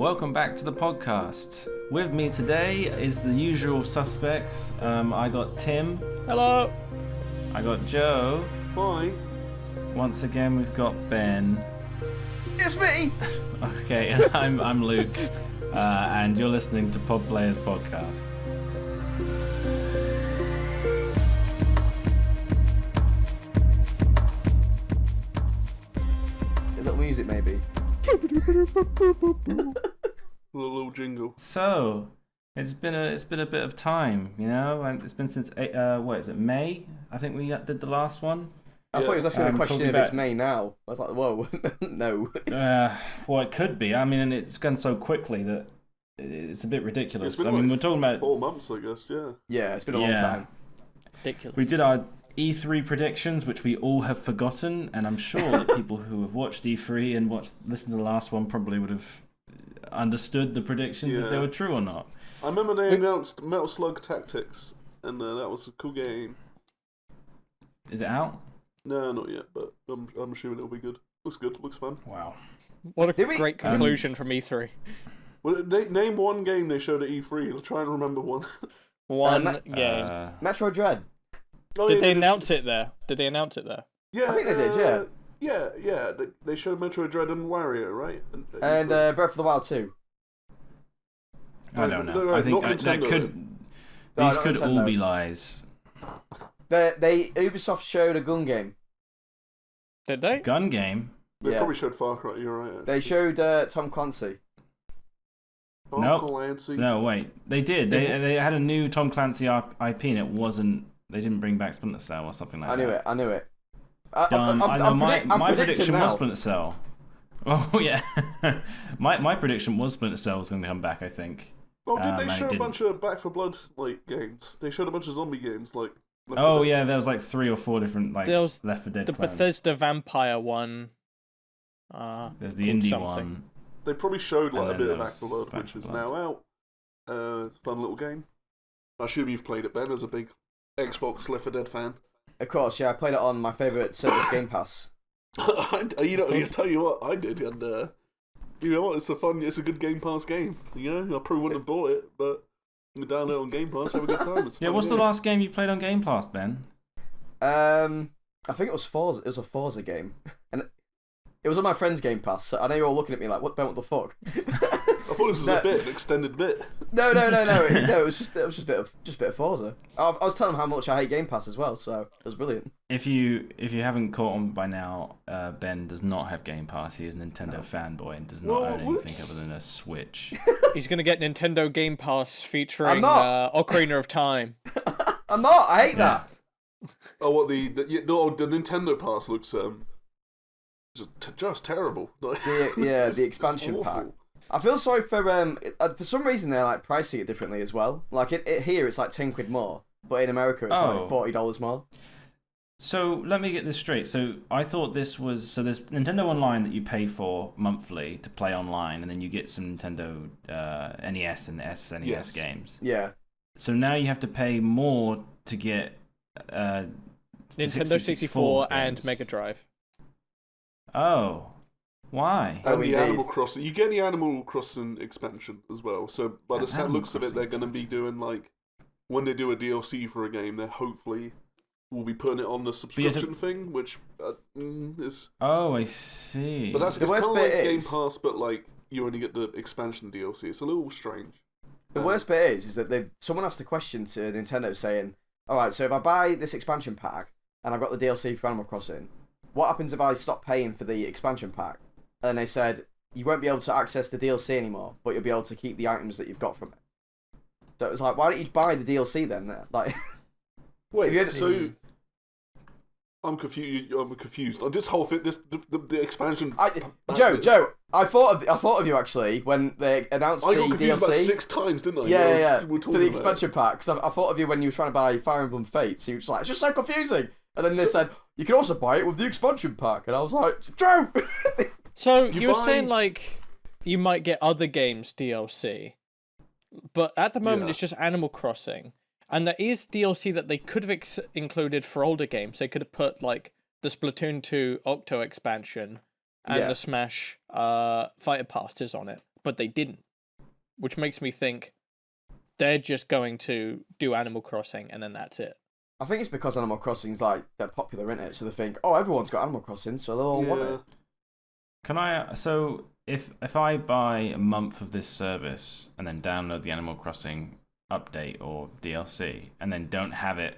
welcome back to the podcast. With me today is the usual suspects. I got Tim. Hello. I got Joe. Hi. Once again, we've got Ben. It's me! Okay, and I'm Luke. And you're listening to Pod Players Podcast. A little music, maybe. A little jingle. So, it's been a bit of time, you know, and it's been since what is it, May? I think we did the last one. I thought he was asking a question if it's back. May now. I was like, whoa, no. Well, it could be. I mean, and it's gone so quickly that it's a bit ridiculous. It's been I mean, we're talking about 4 months, I guess. Yeah. Yeah, it's been a long time. Ridiculous. We did our E3 predictions, which we all have forgotten, and I'm sure that people who have watched E3 and listened to the last one probably would have understood the predictions if they were true or not. I remember they announced Metal Slug Tactics, and that was a cool game. Is it out? No, not yet, but I'm assuming it'll be good. Looks good. Looks fun. Wow. What a great conclusion from E3. Well, name one game they showed at E3. I'll try and remember one. One game. Metro Dread. Oh, Did yeah, they announce it there? Did they announce it there? Yeah, I think they did, yeah. Yeah. They showed Metro Dread and Wario, right? And Breath of the Wild 2. I don't know. No, I think not that Nintendo. these not could all Nintendo. be lies. Ubisoft showed a gun game. Did they? Gun game? They Yeah. probably showed Far Cry. You're right. They showed Tom Clancy. Nope. Clancy. No, wait. They did. They had a new Tom Clancy IP, and it wasn't. They didn't bring back Splinter Cell or something like that. I knew it. My prediction now. was Splinter Cell. Oh yeah, my prediction was Splinter Cell was going to come back. I think. Oh, did they and show it a bunch of Back 4 Blood games? They showed a bunch of zombie games like. Left 4 Oh Dead. yeah, there was like 3 or 4 different There was Left 4 Dead. The clones. Bethesda vampire one. There's the called indie something. one. They probably showed And like a then bit there of Back was 4 Blood, Back which 4 is Blood. now out. Fun little game. I assume you've played it, Ben, as a big Xbox Left 4 Dead fan. Of course, yeah, I played it on my favourite service, Game Pass. you tell you what, I did, and you know what? It's a good Game Pass game. You know, I probably wouldn't have bought it, but you can download on Game Pass, have a good time. It's a Yeah, fun what's the game. last game you played on Game Pass, Ben? I think it was Forza. It was a Forza game, and it was on my friend's Game Pass. So I know you're all looking at me like, "What? Ben, what the fuck?" I thought this was an extended bit. No. It was just a bit of Forza. I was telling him how much I hate Game Pass as well, so it was brilliant. If you haven't caught on by now, Ben does not have Game Pass. He is a Nintendo fanboy and does not own anything other than a Switch. He's gonna get Nintendo Game Pass featuring I'm not. Ocarina of Time. I'm not. I hate that. Oh, what the Nintendo Pass looks just terrible. The expansion it's pack. awful. I feel sorry for some reason they're like pricing it differently as well. Like here it's like £10 more, but in America it's like $40 more. So let me get this straight. So I thought there's Nintendo Online that you pay for monthly to play online, and then you get some Nintendo NES and SNES Yes. games. Yeah. So now you have to pay more to get Nintendo 64 and games. Mega Drive. Oh, why? Oh, And the indeed. Animal Crossing. You get the Animal Crossing expansion as well. So by the Animal looks of it, Crossing they're going to be doing like when they do a DLC for a game, they hopefully will be putting it on the subscription thing, which is. Oh, I see. But it's The kind worst of like bit Game is- Pass, but like you only get the expansion DLC. It's a little strange. The worst bit is that someone asked a question to Nintendo saying, "All right, so if I buy this expansion pack and I've got the DLC for Animal Crossing, what happens if I stop paying for the expansion pack?" And they said, "You won't be able to access the DLC anymore, but you'll be able to keep the items that you've got from it." So it was like, why don't you buy the DLC then? Like, Wait, If you had- so I'm confused. On this whole thing, the expansion. Joe, I thought of you actually when they announced I the got confused DLC. about 6 times, didn't I? Yeah. We were For talking the about expansion pack, because I thought of you when you were trying to buy Fire Emblem Fates. You were just like, it's just so confusing. And then they said, you can also buy it with the expansion pack. And I was like, Joe! So You you were buy- saying like you might get other games DLC, but at the moment Yeah. it's just Animal Crossing, and there is DLC that they could have included for older games. They could have put like the Splatoon 2 Octo expansion and Yeah. the Smash fighter passes on it. but they didn't, which makes me think they're just going to do Animal Crossing and then that's it. I think it's because Animal Crossing's like they're popular, isn't it? So they think, oh, everyone's got Animal Crossing, so they'll all want it. Can I? So if I buy a month of this service and then download the Animal Crossing update or DLC and then don't have it,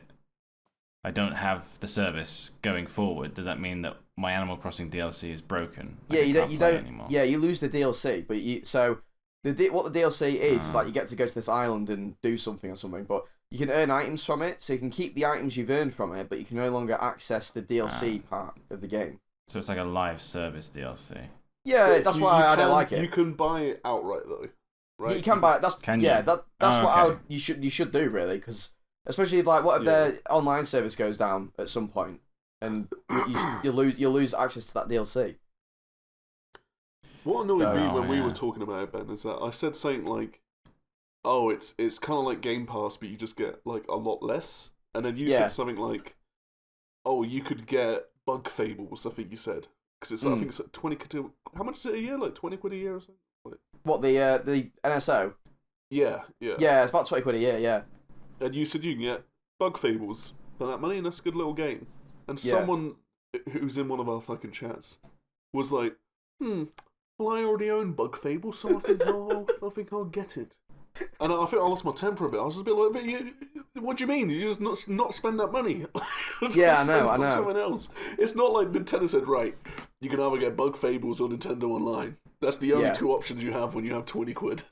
I don't have the service going forward. Does that mean that my Animal Crossing DLC is broken? Yeah, you don't anymore? Yeah, you lose the DLC, but what the DLC is like you get to go to this island and do something or something, but you can earn items from it, so you can keep the items you've earned from it, but you can no longer access the DLC part of the game. So it's like a live service DLC. Yeah, that's why I don't like it. You can buy it outright though, right? You can buy it. That's Can you? That's what you should do really, because especially like what if their online service goes down at some point and you'll lose access to that DLC. What annoyed me when we were talking about it, Ben, is that I said something like, "Oh, it's kind of like Game Pass, but you just get like a lot less." And then you said something like, "Oh, you could get Bug Fables." I think you said because it's I think it's like 20 quid. How much is it a year? Like 20 quid a year or something? Like, what the NSO? Yeah. Yeah, it's about 20 quid a year. Yeah. And you said you can get Bug Fables for that money, and that's a good little game. And someone who's in one of our fucking chats was like, well, I already own Bug Fables, so I think I'll get it. And I think I lost my temper a bit. I was just a bit like, but what do you mean? You just not spend that money? Yeah, I know. Someone else. It's not like Nintendo said, right, you can either get Bug Fables or Nintendo Online. That's the only two options you have when you have 20 quid.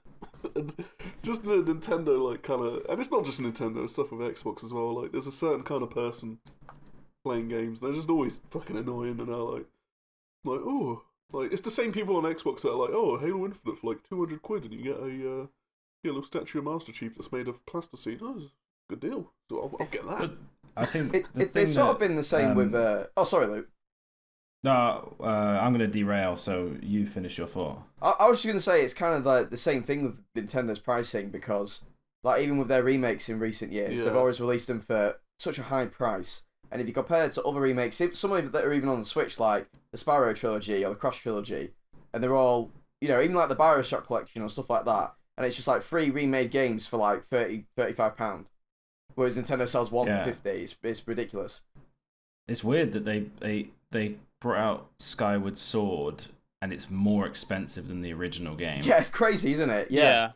And just the Nintendo, like, kind of... And it's not just Nintendo, it's stuff with Xbox as well. Like, there's a certain kind of person playing games. They're just always fucking annoying and they're like, oh... Like, it's the same people on Xbox that are like, oh, Halo Infinite for like 200 quid and you get a little statue of Master Chief that's made of plasticine. Oh, good deal. So I'll get that. But I think it's sort of been the same with... Oh, sorry, Luke. No, I'm going to derail, so you finish your thought. I was just going to say it's kind of like the same thing with Nintendo's pricing because, like, even with their remakes in recent years, they've always released them for such a high price. And if you compare it to other remakes, some of them that are even on the Switch, like the Spyro trilogy or the Cross trilogy, and they're all, even like the BioShock collection or stuff like that, and it's just like 3 remade games for like £30-35, whereas Nintendo sells one for 50. It's ridiculous. It's weird that they brought out Skyward Sword and it's more expensive than the original game. Yeah, it's crazy, isn't it? Yeah,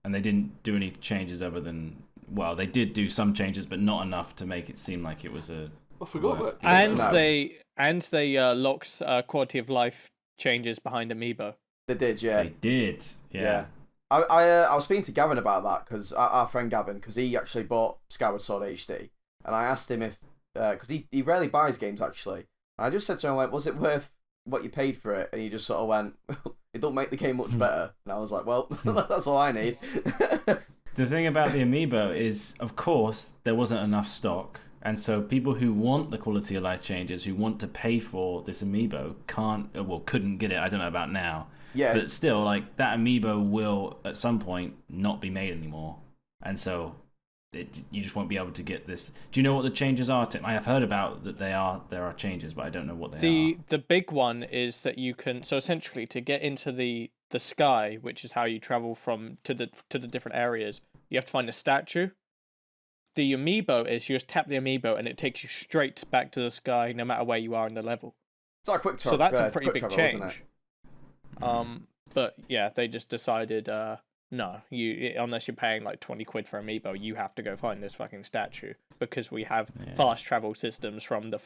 and they didn't do any changes other than. Well, they did do some changes, but not enough to make it seem like it was a. I forgot that. And they locked quality of life changes behind Amiibo. They did, yeah. They did, yeah. I was speaking to Gavin about that because our friend Gavin, because he actually bought Skyward Sword HD, and I asked him if because he rarely buys games actually, and I just said to him like, was it worth what you paid for it? And he just sort of went, it don't make the game much better, and I was like, well, that's all I need. The thing about the Amiibo is, of course, there wasn't enough stock. And so people who want the quality of life changes, who want to pay for this Amiibo, couldn't get it. I don't know about now. Yeah. But still, like, that Amiibo will, at some point, not be made anymore. And so you just won't be able to get this. Do you know what the changes are, Tim? I have heard about that there are changes, but I don't know what they are. The big one is that you can... So essentially, to get into the sky, which is how you travel from to the different areas, you have to find a statue. The Amiibo is you just tap the Amiibo and it takes you straight back to the sky no matter where you are in the level. It's like quick travel. So that's a pretty big travel, change. But yeah, they just decided no, unless you're paying like 20 quid for Amiibo, you have to go find this fucking statue because we have fast travel systems from the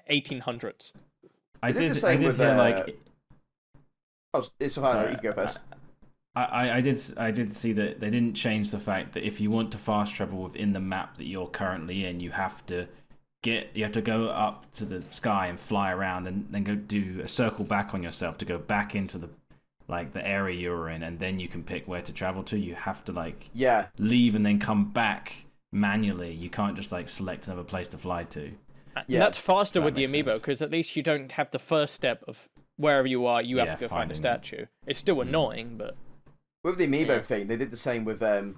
1800s. I did hear like. Oh, it's fine. You can go first. I did see that they didn't change the fact that if you want to fast travel within the map that you're currently in, you have to go up to the sky and fly around and then go do a circle back on yourself to go back into the area you're in, and then you can pick where to travel to. You have to leave and then come back manually. You can't just select another place to fly to. Yeah, that's faster with the Amiibo because at least you don't have the first step of wherever you are. You have to go find a statue. It's still annoying, but with the Amiibo thing, they did the same with Metroid: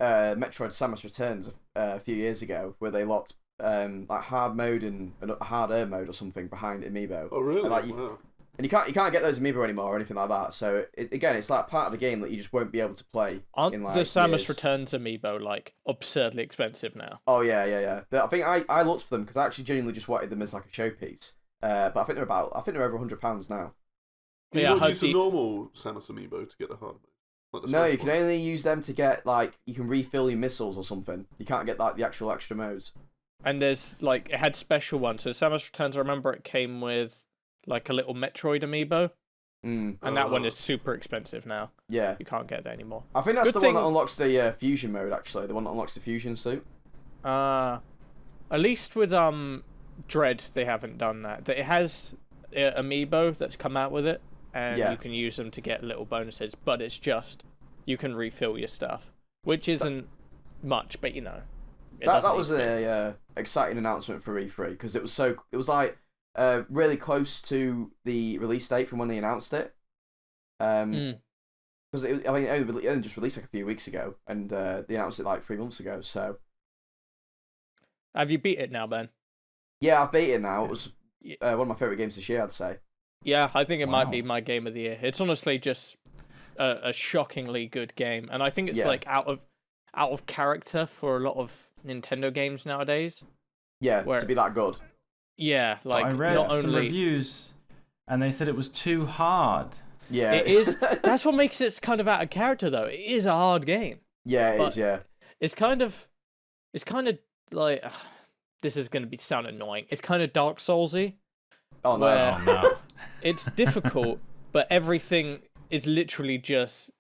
Samus Returns a few years ago, where they locked hard mode and harder mode or something behind Amiibo. Oh really? And, wow. And you can't get those amiibo anymore or anything like that. So again, it's like part of the game that you just won't be able to play. Aren't in, like, the Samus years. Returns amiibo like absurdly expensive now? Oh yeah. I think I looked for them because I actually genuinely just wanted them as like a showpiece. But I think they're over £100 now. You don't use the normal Samus amiibo to get the hard mode. No, you can only use them to get like you can refill your missiles or something. You can't get like the actual extra modes. And there's like it had special ones. So Samus Returns, I remember it came with like a little Metroid amiibo. And that one is super expensive now. Yeah. You can't get that anymore. I think that's one that unlocks the fusion mode, actually. The one that unlocks the fusion suit. At least with Dread, they haven't done that. It has amiibo that's come out with it, and you can use them to get little bonuses, but it's just, you can refill your stuff, which isn't much, but you know. That was a exciting announcement for E3, because it was like, really close to the release date from when they announced it. Because it only just released like a few weeks ago, and they announced it like 3 months ago. So, have you beat it now, Ben? Yeah, I've beat it now. It was one of my favorite games this year, I'd say. Yeah, I think it might be my game of the year. It's honestly just a shockingly good game, and I think it's like out of character for a lot of Nintendo games nowadays. Yeah, to be that good. Yeah, like I read not some only reviews, and they said it was too hard. Yeah, it is. That's what makes it kind of out of character, though. It is a hard game. Yeah, it is. Yeah, it's kind of like this is going to sound annoying. It's kind of Dark Soulsy. Oh no! It's difficult, but everything is literally just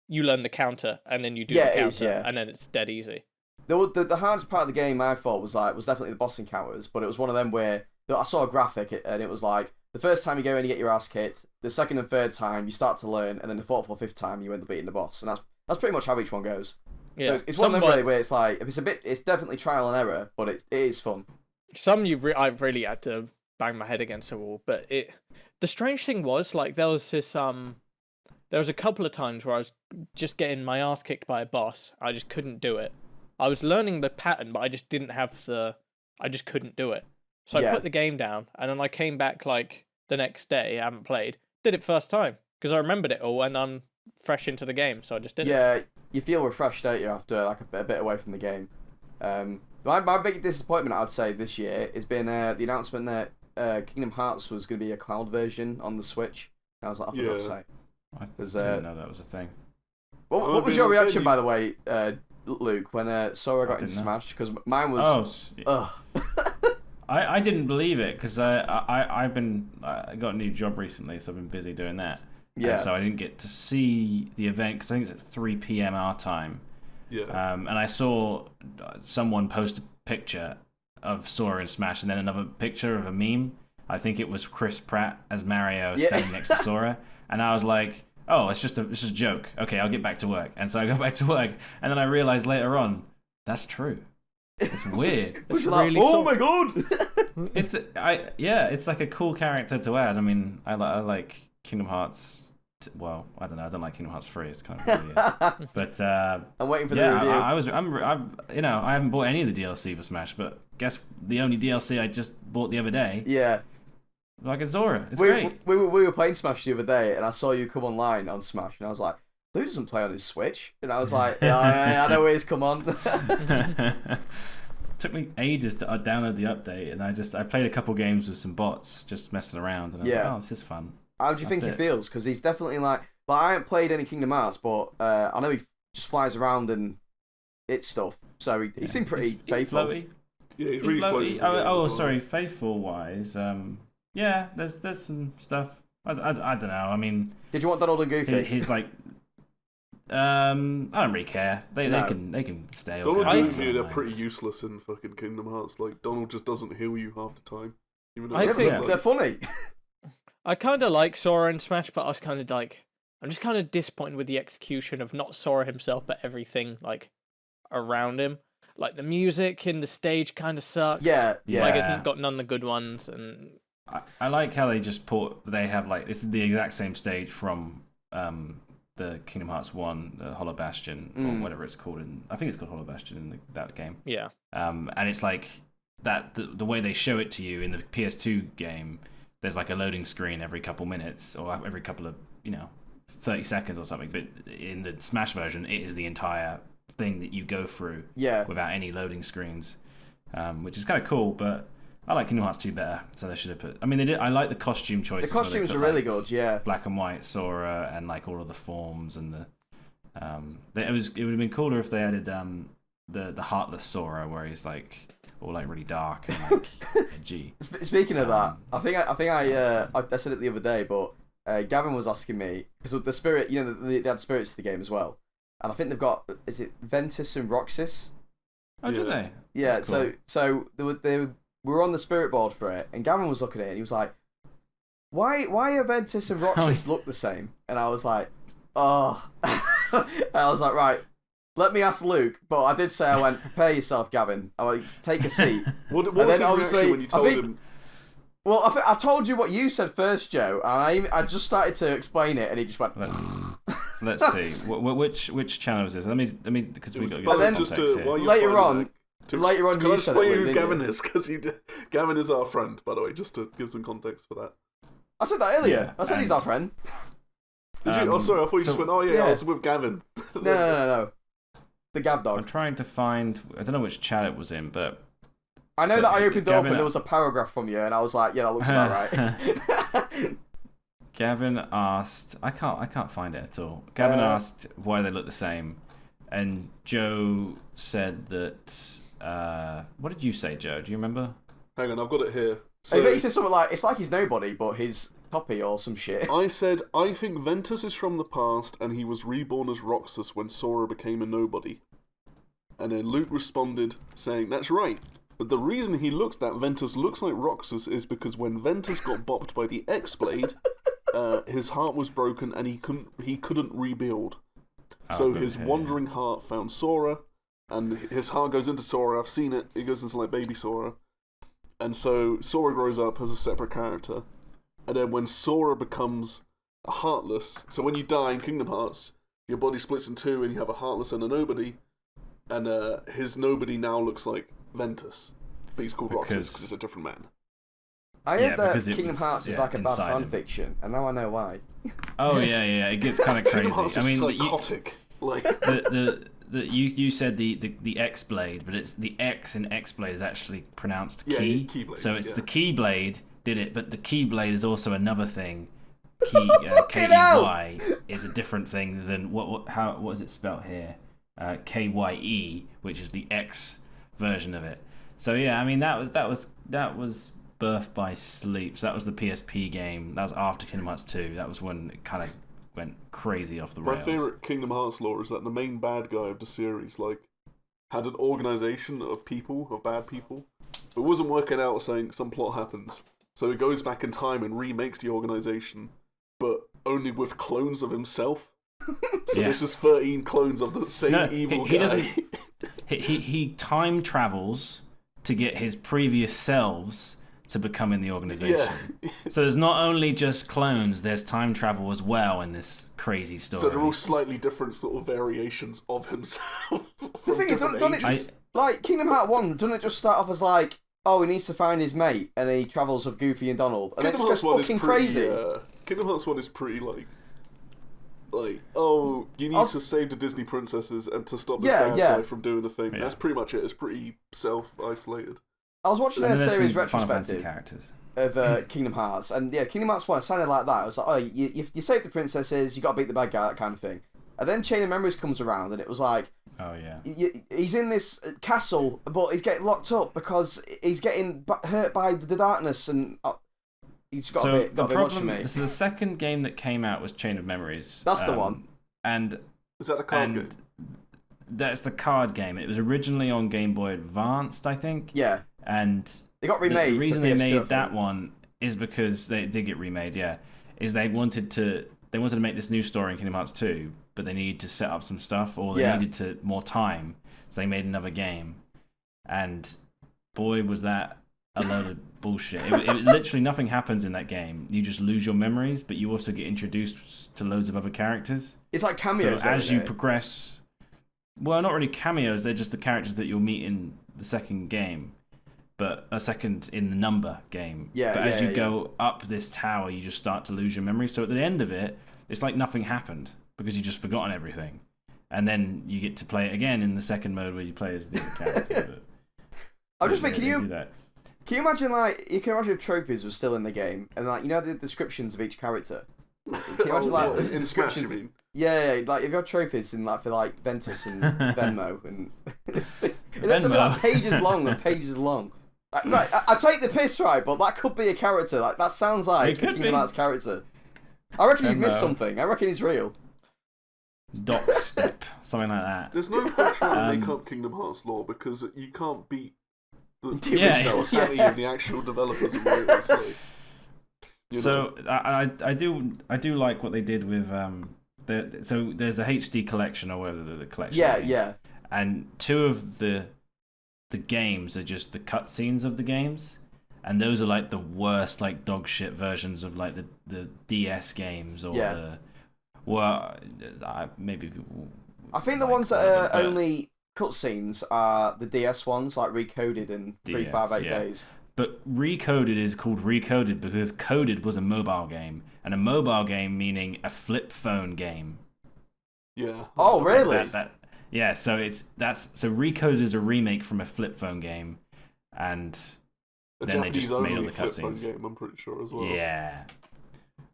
you learn the counter and then you do the counter, and then it's dead easy. The hardest part of the game I thought was definitely the boss encounters, but it was one of them where I saw a graphic and it was like the first time you go in, you get your ass kicked. The second and third time you start to learn, and then the fourth or fifth time you end up beating the boss, and that's pretty much how each one goes. Yeah. So it's one of them really where it's like it's definitely trial and error, but it is fun. Some I really had to bang my head against the wall, but the strange thing was like there was a couple of times where I was just getting my ass kicked by a boss. I just couldn't do it. I was learning the pattern, but I just didn't have I just couldn't do it. So I put the game down, and then I came back like the next day. I haven't played. Did it first time because I remembered it all, and I'm fresh into the game, so I just did it. Yeah, you feel refreshed, don't you, after like a bit away from the game. My big disappointment, I'd say, this year has been the announcement that Kingdom Hearts was going to be a cloud version on the Switch. I was like, I forgot to say. I didn't know that was a thing. What was your reaction, by the way, Luke, when Sora got into Smash? Because mine was... I didn't believe it because I got a new job recently, so I've been busy doing that. Yeah. And so I didn't get to see the event because I think it's at 3 p.m. our time. Yeah. And I saw someone post a picture of Sora in Smash, and then another picture of a meme. I think it was Chris Pratt as Mario standing next to Sora, and I was like, "Oh, it's just a joke." Okay, I'll get back to work. And so I go back to work, and then I realized later on that's true. It's weird. It's really my god! It's like a cool character to add. I mean, I like Kingdom Hearts. Well, I don't know. I don't like Kingdom Hearts 3. It's kind of weird. But I'm waiting for the review. I haven't bought any of the DLC for Smash, but guess the only DLC I just bought the other day. Yeah. Like a Sora. It's great. We were playing Smash the other day, and I saw you come online on Smash, and I was like, Lou doesn't play on his Switch. And I was like, I know he's come on. Took me ages to download the update, and I played a couple games with some bots, just messing around, and I was like, oh, this is fun. How do you think he feels? Because he's definitely like I haven't played any Kingdom Hearts, but I know he just flies around and it's stuff. So he seemed pretty faithful. Floaty. Yeah, he's really floaty. Sorry, faithful wise. Yeah, there's some stuff. I don't know. I mean, did you want Donald and Goofy? He's like, I don't really care. They can stay. Donald and Goofy, they're pretty useless in fucking Kingdom Hearts. Like Donald just doesn't heal you half the time. I think they're funny. I kind of like Sora in Smash, but I was kind of like, I'm just kind of disappointed with the execution of not Sora himself, but everything like around him. Like the music in the stage kind of sucks. Yeah. Like it's got none of the good ones, and I like how they have like this is the exact same stage from the Kingdom Hearts 1, Hollow Bastion, or whatever it's called. I think it's called Hollow Bastion in that game. Yeah. And it's like that the way they show it to you in the PS2 game. there's like a loading screen every couple minutes or every couple of 30 seconds or something. But in the Smash version, it is the entire thing that you go through without any loading screens, which is kind of cool. But I like Kingdom Hearts 2 better, so they should have put. I mean, they did. I like the costume choices. The costumes are really good, yeah. Black and white Sora and like all of the forms and the. It would have been cooler if they added the heartless Sora, where he's like all like really dark and like edgy. Speaking of that, I think I said it the other day, but Gavin was asking me because the spirit, they had spirits to the game as well, and I think they've got, is it Ventus and Roxas? Oh, do they? Yeah. That's cool. So we were on the spirit board for it, and Gavin was looking at it, and he was like, "Why are Ventus and Roxas look the same?" And I was like, "Oh," and I was like, "Right, let me ask Luke." But I did say, I went, "Prepare yourself, Gavin. I went, take a seat." What was his reaction when you told him? Well, I told you what you said first, Joe, and I just started to explain it, and he just went. Let's see. Which channel is this? Let me because we got to get some context here. Later on, can I explain who Gavin is? Because Gavin is our friend, by the way, just to give some context for that. I said that earlier. Yeah, I said he's our friend. Did you? Oh, sorry. I thought you just went. Oh yeah, I was with Gavin. No. The Gav dog. I'm trying to find. I don't know which chat it was in, but I know that I opened it up and there was a paragraph from you, and I was like, "Yeah, that looks about right." Gavin asked. I can't find it at all. Gavin asked why they look the same, and Joe said that. What did you say, Joe? Do you remember? Hang on, I've got it here. So, he said something like, "It's like he's nobody, but his copy or some shit." I said, I think Ventus is from the past, and he was reborn as Roxas when Sora became a nobody. And then Luke responded, saying, "That's right. But the reason that Ventus looks like Roxas is because when Ventus got bopped by the X-Blade, his heart was broken and he couldn't rebuild. So his wandering heart found Sora, and his heart goes into Sora. I've seen it. It goes into like baby Sora. And so Sora grows up as a separate character. And then when Sora becomes a heartless, so when you die in Kingdom Hearts, your body splits in two and you have a heartless and a nobody. And his nobody now looks like Ventus. But he's called Roxas because he's a different man. I heard that Kingdom Hearts is like a bad fan fiction, and now I know why. Oh yeah, it gets kind of crazy. Kingdom Hearts is psychotic. You said the X blade, but it's the X in X blade is actually pronounced key. Keyblade, so it's the Keyblade did it, but the Keyblade is also another thing. K-E-Y is a different thing than what is it spelled here? K-Y-E, which is the X version of it. So yeah, I mean that was Birth by Sleep. So that was the PSP game. That was after Kingdom Hearts 2. That was when it kind of went crazy off the rails. My favourite Kingdom Hearts lore is that the main bad guy of the series had an organisation of bad people, but wasn't working out, saying some plot happens. So he goes back in time and remakes the organisation, but only with clones of himself. So there's just 13 clones of the same evil guy. He time travels to get his previous selves to become in the organization. Yeah. So there's not only just clones, there's time travel as well in this crazy story. So they're all slightly different sort of variations of himself. The thing is, like Kingdom Hearts 1, doesn't it just start off as like, oh, he needs to find his mate, and he travels with Goofy and Donald, and Kingdom then it just goes fucking crazy. Kingdom Hearts 1 is pretty like, oh, you need to save the Disney princesses and to stop this bad guy from doing the thing. Yeah. That's pretty much it. It's pretty self-isolated. I was watching a series retrospective of Kingdom Hearts, and Kingdom Hearts 1 sounded like that. It was like, oh, you save the princesses, you got to beat the bad guy, that kind of thing. And then Chain of Memories comes around, and it was like, oh yeah, he's in this castle, but he's getting locked up because he's getting hurt by the darkness, and he's got a bit much for me. So the second game that came out was Chain of Memories. That's the one. And is that the card game? That's the card game. It was originally on Game Boy Advanced, I think. Yeah. And they got remade. The reason they made that one is because they did get remade. Yeah, is they wanted to make this new story in Kingdom Hearts 2, but they needed to set up some stuff, or they needed more time, so they made another game. And boy, was that a load of bullshit. It literally nothing happens in that game. You just lose your memories, but you also get introduced to loads of other characters. It's like cameos. So as you progress, well, not really cameos. They're just the characters that you'll meet in the second game. but a second in the number game. Yeah, but as yeah, you go up this tower, you just start to lose your memory. So at the end of it, it's like nothing happened because you just forgotten everything. And then you get to play it again in the second mode where you play as the character. I'm just thinking, that. Can you imagine if trophies were still in the game and like the descriptions of each character? Can you imagine in Smash, you mean? Yeah, like if you have trophies in like for like Ventus and Venmo and Venmo. they'll be like pages long and pages long. Right, I take the piss, right, but that could be a character. Like that sounds like a Kingdom Hearts character. I reckon you've missed something. I reckon he's real. Dock step, something like that. There's no point trying to make up Kingdom Hearts lore because you can't beat the original sanity of the actual developers of it. So I do like what they did with so there's the HD collection or whatever the collection. Yeah. And 2 of the games are just the cutscenes of the games, and those are like the worst like dog shit versions of like the DS games or the. Well, maybe people. I think the ones that are only cutscenes are the DS ones, like recoded in 358 days. But Recoded is called Recoded because Coded was a mobile game, and a mobile game meaning a flip phone game. Yeah. Oh, really? Yeah. So Recoded is a remake from a flip phone game, and then they just made all the cutscenes. Game, I'm pretty sure as well. Yeah.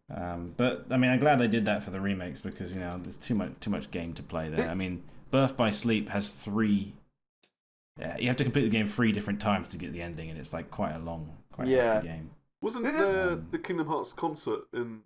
But I mean, I'm glad they did that for the remakes because there's too much game to play there. I mean, Birth by Sleep has 3. You have to complete the game 3 different times to get the ending, and it's like quite a long, hefty game. Wasn't the Kingdom Hearts concert in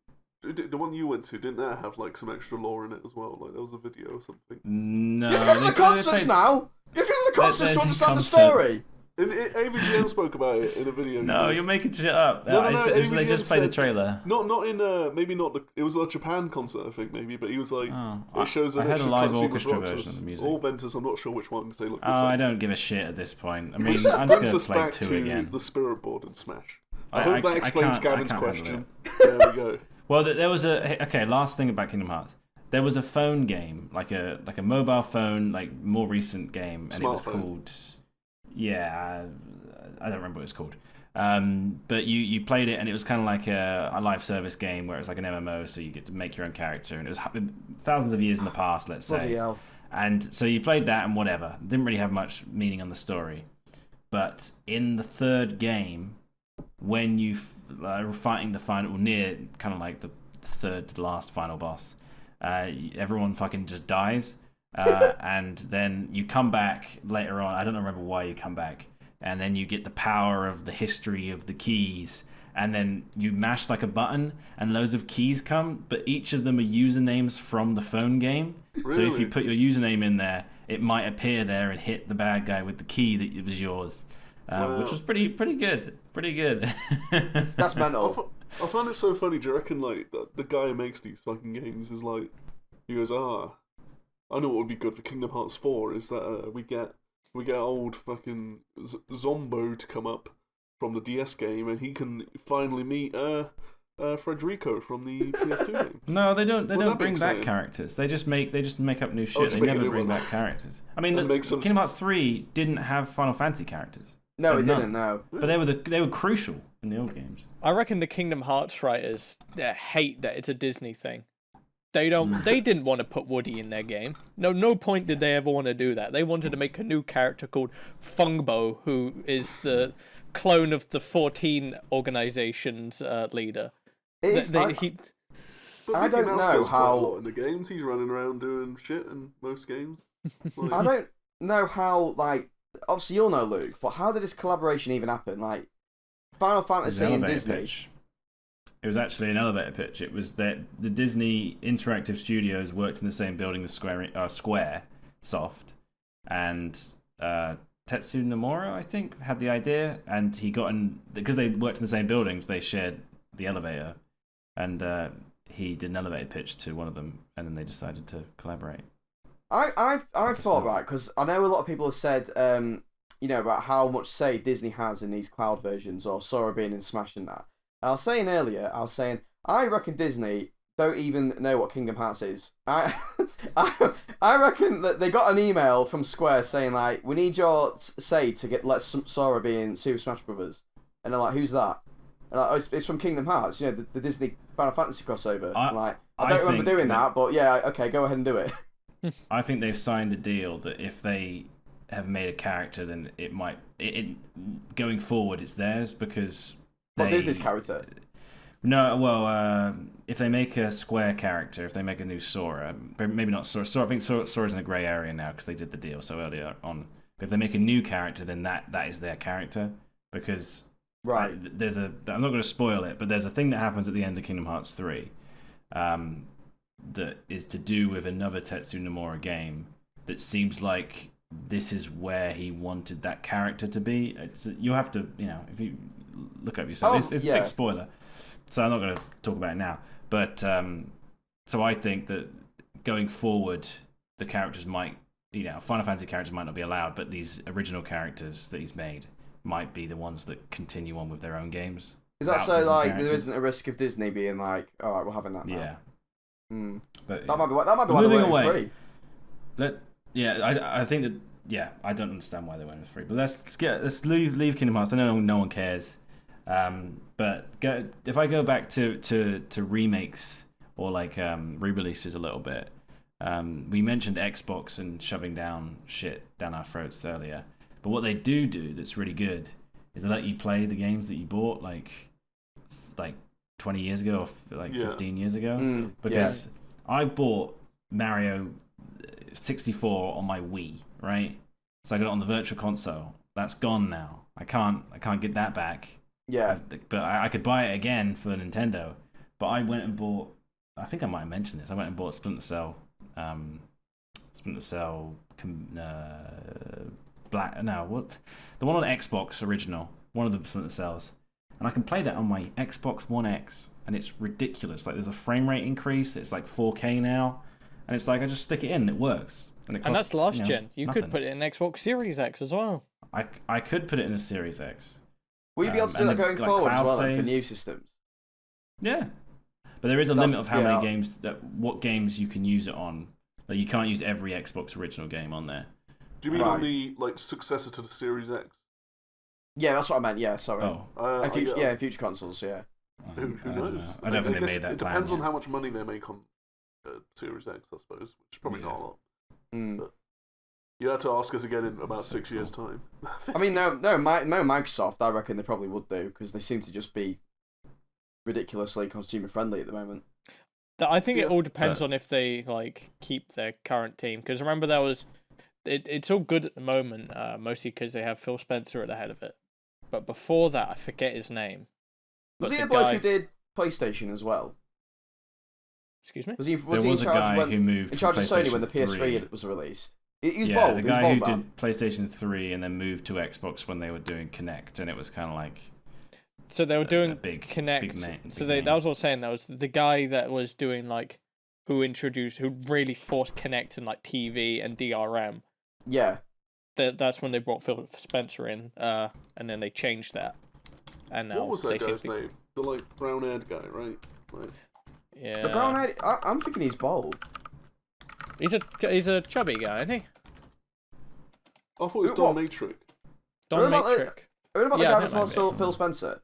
the one you went to? Didn't that have like some extra lore in it as well? Like there was a video or something. No, you have to go to the concerts now. You have to go to the concerts to understand the story. AVGN spoke about it in a video. No, you're making shit up. No. They just played the trailer. Not in maybe not the. It was a Japan concert, I think, maybe. But he was like, it shows an I heard a live cutscene orchestra with version of the music. Or Ventus, I'm not sure which one because they look. I don't give a shit at this point. I mean, I'm just gonna play 2 again. The Spirit Board and Smash. I hope that explains Gavin's question. There we go. Well, there was last thing about Kingdom Hearts. There was a phone game, like a mobile phone, like more recent game, and it was called. Yeah, I don't remember what it's called. But you played it, and it was kind of like a live service game where it's like an MMO, so you get to make your own character, and it was thousands of years in the past, let's say. Bloody hell. And so you played that, and whatever. Didn't really have much meaning on the story. But in the 3rd game, when you were fighting the final, near kind of like the 3rd to the last final boss, everyone fucking just dies. And then you come back later on. I don't remember why you come back. And then you get the power of the history of the keys. And then you mash like a button and loads of keys come. But each of them are usernames from the phone game. Really? So if you put your username in there, it might appear there and hit the bad guy with the key that it was yours. Which was pretty good. Pretty good. That's mental. I find it so funny. Do you reckon like the guy who makes these fucking games is like, he goes, I know what would be good for Kingdom Hearts 4 is that we get old fucking Zombo to come up from the DS game, and he can finally meet Frederico from the PS2 game. No, they don't. They don't bring back characters. They just make up new shit. They never bring back characters. I mean, Kingdom Hearts 3 didn't have Final Fantasy characters. No, it didn't. No, but they were crucial in the old games. I reckon the Kingdom Hearts writers hate that it's a Disney thing. They didn't want to put Woody in their game. No point did they ever want to do that. They wanted to make a new character called Fungbo, who is the clone of the 14 organization's leader. I don't know how in the games he's running around doing shit in most games. Like, I don't know how. Like, obviously you'll know, Luke, but how did this collaboration even happen? Like, Final Fantasy and Disney. Pitch. It was actually an elevator pitch. It was that the Disney Interactive Studios worked in the same building as Square Soft, and Tetsu Nomura, I think, had the idea, and he got in because they worked in the same buildings. They shared the elevator, and he did an elevator pitch to one of them, and then they decided to collaborate. I thought, right, because I know a lot of people have said, about how much say Disney has in these cloud versions, or Sora being in Smash and that. And I was saying earlier, I reckon Disney don't even know what Kingdom Hearts is. I reckon that they got an email from Square saying like, we need your say to let Sora be in Super Smash Brothers, and they're like, who's that? And like, oh, it's from Kingdom Hearts, you know, the Disney Final Fantasy crossover. I don't remember doing that, but yeah, okay, go ahead and do it. I think they've signed a deal that if they have made a character, then it might going forward it's theirs because Disney's character. No, well, if they make a Square character, if they make a new Sora, maybe not Sora. I think Sora's in a grey area now because they did the deal so earlier on. But if they make a new character, then that is their character because right. I'm not going to spoil it, but there's a thing that happens at the end of Kingdom Hearts 3 that is to do with another Tetsuya Nomura game that seems like this is where he wanted that character to be. You have to, if you look up yourself, it's a big spoiler. So I'm not going to talk about it now. But so I think that going forward, the characters might, Final Fantasy characters might not be allowed, but these original characters that he's made might be the ones that continue on with their own games. Is that so? Like, there isn't a risk of Disney being like, all right, we're having that now. Yeah. But that might be why they're waiting free. I think that. Yeah, I don't understand why they went with free. But let's leave Kingdom Hearts. I know no one cares. But if I go back to remakes or like re-releases a little bit, we mentioned Xbox and shoving shit down our throats earlier. But what they do that's really good is they let you play the games that you bought like 20 years ago or like 15 years ago. Because I bought Mario 64 on my Wii, right? So I got it on the Virtual Console. That's gone now. I can't get that back. Yeah. But I could buy it again for Nintendo. But I went and bought. I think I might have mentioned this. I went and bought Splinter Cell. Black. No, what? The one on Xbox original. One of the Splinter Cells. And I can play that on my Xbox One X. And it's ridiculous. Like, there's a frame rate increase. It's like 4K now. And it's like, I just stick it in and it works. And that's last gen. You nothing. could put it in Xbox Series X as well. I could put it in a Series X. Will you be able to do that going forward as well, like, for new systems? Yeah. But there is a limit of how many games, what games you can use it on. Like, you can't use every Xbox original game on there. Do you mean on the successor to the Series X? Yeah, that's what I meant. Yeah, sorry. Oh. Future consoles. Yeah. Who knows? I don't think they made that. It depends on how much money they make on Series X, I suppose, which is probably not a lot. But you have to ask us again in about 6 years' time. I mean, no, Microsoft. I reckon they probably would do because they seem to just be ridiculously consumer friendly at the moment. I think it all depends on if they keep their current team. Because remember, there was it's all good at the moment, mostly because they have Phil Spencer at the head of it. But before that, I forget his name. Was he the bloke who did PlayStation as well? Excuse me? Was he in charge of Sony when the PS3 was released? He was bold. The guy who did PlayStation 3 and then moved to Xbox when they were doing Kinect, and it was kind of like. So they were doing Kinect. That was what I was saying. That was the guy that was doing who really forced Kinect and TV and DRM. Yeah. That's when they brought Phil Spencer in, and then they changed that. And now what was that guy's name? The brown-haired guy, right? Yeah. The brown-haired. I'm thinking he's bald. He's a chubby guy, isn't he? I thought it was Don Matrix. Don Matrix. What about the guy before Phil Spencer?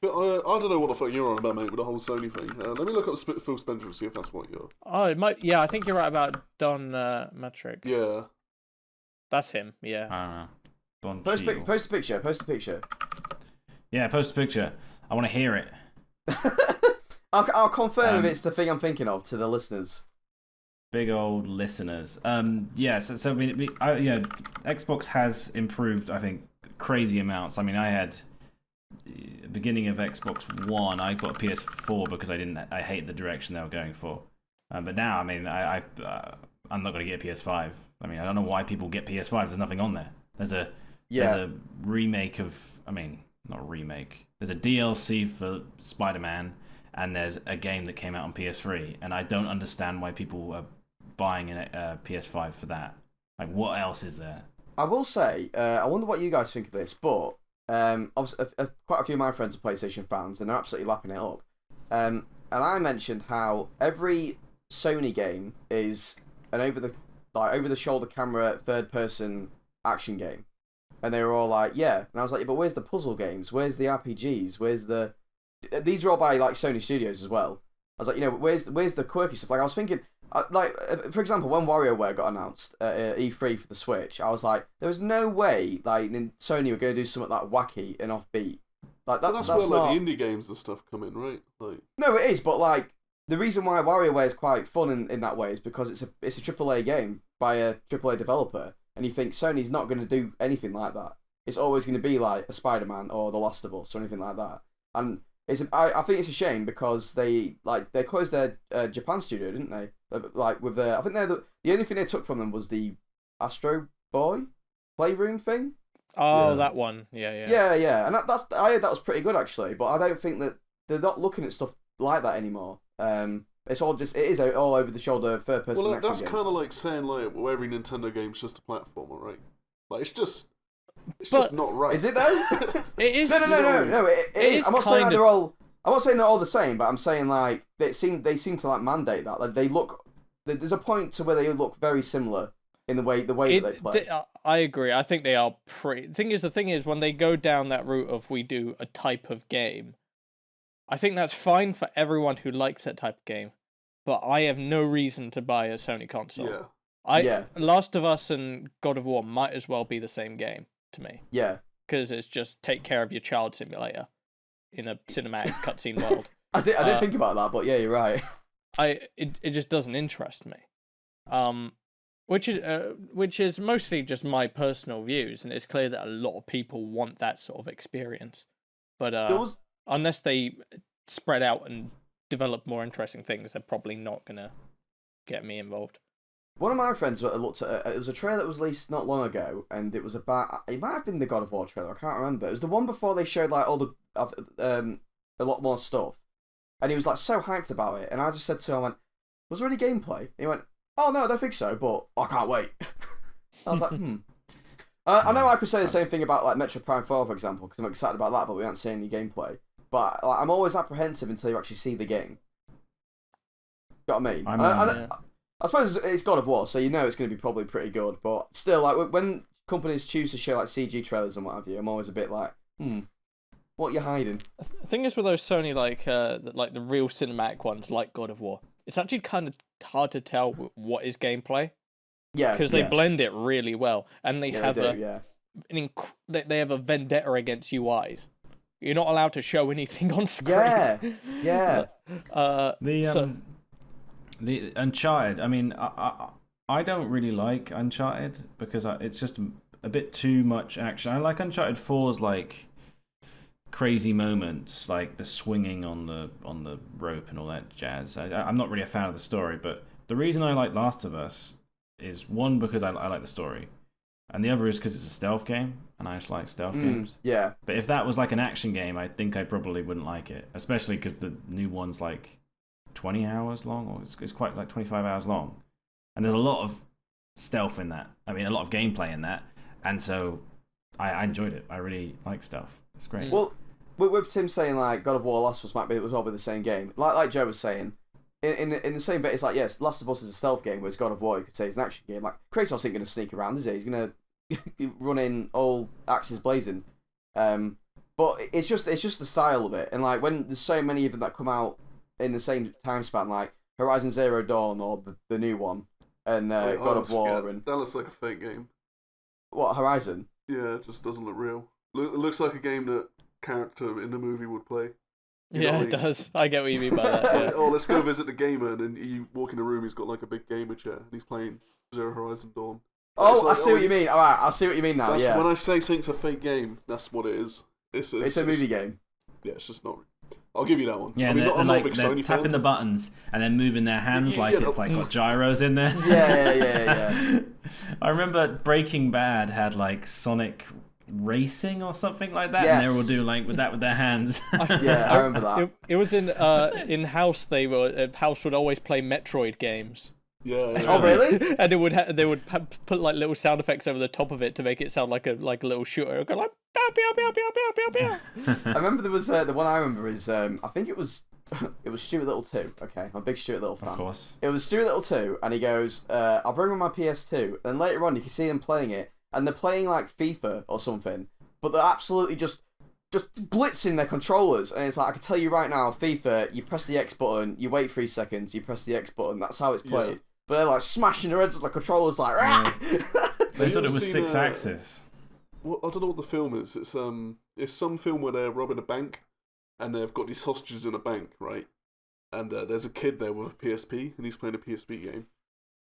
But I don't know what the fuck you're on about, mate, with the whole Sony thing. Let me look up Phil Spencer and see if that's what you're. Oh, it might. Yeah, I think you're right about Don Matrix. Yeah. That's him. Yeah. I don't know. Post a picture. Post a picture. Yeah, post a picture. I want to hear it. I'll confirm if it's the thing I'm thinking of to the listeners. Big old listeners. Yeah. So Xbox has improved. I think crazy amounts. I mean, I had beginning of Xbox One. I got a PS4 because I hate the direction they were going for. But now, I mean, I'm not going to get a PS5. I mean, I don't know why people get PS5s. There's nothing on there. There's a remake of. I mean, not a remake. There's a DLC for Spider-Man, and there's a game that came out on PS3, and I don't understand why people are buying a PS5 for that. Like, what else is there? I will say, I wonder what you guys think of this, but obviously, quite a few of my friends are PlayStation fans, and they're absolutely lapping it up. and I mentioned how every Sony game is an over the shoulder camera third person action game, and they were all like, yeah, and I was like, yeah, but where's the puzzle games? Where's the RPGs? These are all by like Sony Studios as well. I was like, where's the quirky stuff? Like I was thinking, for example, when WarioWare got announced at E3 for the Switch, I was like, there was no way like Sony were going to do something that wacky and offbeat. Like that's where not... like the indie games and stuff come in, right? Like... No, it is, but like the reason why WarioWare is quite fun in that way is because it's a AAA game by a AAA developer, and you think Sony's not going to do anything like that. It's always going to be like a Spider-Man or The Last of Us or anything like that. And I think it's a shame because they closed their Japan studio, didn't they? Like with I think the only thing they took from them was the Astro Boy Playroom thing. Oh, that one. Yeah. And I heard that was pretty good actually, but I don't think that they're not looking at stuff like that anymore. It's all it is all over the shoulder third person. Well, that's kind of like saying like every Nintendo game's just a platformer, right? Like it's just not right. Is it though? It is. No. It is. I'm not saying kind they're all. I'm not saying they're all the same, but I'm saying like they seem to like mandate that. Like they look. There's a point to where they look very similar in the way that they play. I agree. I think they are pretty. The thing is, when they go down that route of we do a type of game, I think that's fine for everyone who likes that type of game. But I have no reason to buy a Sony console. Yeah. Last of Us and God of War might as well be the same game to me. Yeah. Because it's just take care of your child simulator in a cinematic cutscene world. I didn't think about that, but yeah, you're right. It just doesn't interest me. Which is mostly just my personal views, and it's clear that a lot of people want that sort of experience. But unless they spread out and develop more interesting things, they're probably not gonna get me involved. One of my friends looked at it was a trailer that was released not long ago, and it was about, it might have been the God of War trailer, I can't remember. It was the one before they showed like all the a lot more stuff, and he was like so hyped about it, and I just said to him, I went, was there any gameplay? And he went, oh no, I don't think so, but I can't wait. I was like, I know I could say the same thing about like Metro Prime 4, for example, because I'm excited about that, but we haven't seen any gameplay. But like, I'm always apprehensive until you actually see the game. Got what I mean? I suppose it's God of War, so you know it's going to be probably pretty good. But still, like when companies choose to show like CG trailers and what have you, I'm always a bit like, what are you hiding? The thing is with those Sony like the real cinematic ones, like God of War, it's actually kind of hard to tell what is gameplay. Yeah, because they blend it really well, and they have they have a vendetta against UIs. You're not allowed to show anything on screen. Yeah. The Uncharted. I mean, I don't really like Uncharted because it's just a bit too much action. I like Uncharted 4's like crazy moments, like the swinging on the rope and all that jazz. I'm not really a fan of the story, but the reason I like Last of Us is one because I like the story, and the other is because it's a stealth game, and I just like stealth games. Yeah. But if that was like an action game, I think I probably wouldn't like it, especially because the new one's like 20 hours long, or it's quite like 25 hours long, and there's a lot of stealth in that. I mean, a lot of gameplay in that, and so I enjoyed it. I really like stealth. It's great. Well, with Tim saying like God of War, Last of Us might be all the same game. Like Joe was saying, in the same bit, it's like, yes, Last of Us is a stealth game, whereas God of War, you could say, is an action game. Like Kratos ain't going to sneak around, is he? He's going to run in all axes blazing. But it's just the style of it, and like when there's so many of them that come out in the same time span, like Horizon Zero Dawn or the new one, and God of War, and that looks like a fake game. What, Horizon? Yeah, it just doesn't look real. It looks like a game that character in the movie would play. Yeah, it does. I get what you mean by that. Yeah. Oh, let's go visit the gamer, and then you walk in the room, he's got like a big gamer chair, and he's playing Zero Horizon Dawn. Oh, like, I see what you mean. All right, I see what you mean now. Yeah. When I say something's a fake game, that's what it is. It's a movie game. Yeah, it's just not. I'll give you that one. Yeah, I mean, they're tapping the buttons and then moving their hands it's like got gyros in there. Yeah. I remember Breaking Bad had like Sonic Racing or something like that, yes. and they were all doing like with their hands. Yeah, I remember that. It was in House. House would always play Metroid games. Yeah. Oh, really? And they would put like little sound effects over the top of it to make it sound like a little shooter. It would go like pew pew pew pew pew pew pew. I remember there was the one I remember is I think it was it was Stuart Little 2. Okay, I'm a big Stuart Little fan. Of course. It was Stuart Little 2, and he goes, I'll bring him my PS2. And later on, you can see them playing it, and they're playing like FIFA or something, but they're absolutely just blitzing their controllers. And it's like, I can tell you right now, FIFA, you press the X button, you wait 3 seconds, you press the X button. That's how it's played. Yeah. But they're like smashing their heads with the controllers, like. They thought it was 6-axis. Well, I don't know what the film is. It's some film where they're robbing a bank, and they've got these hostages in a bank, right? And there's a kid there with a PSP, and he's playing a PSP game.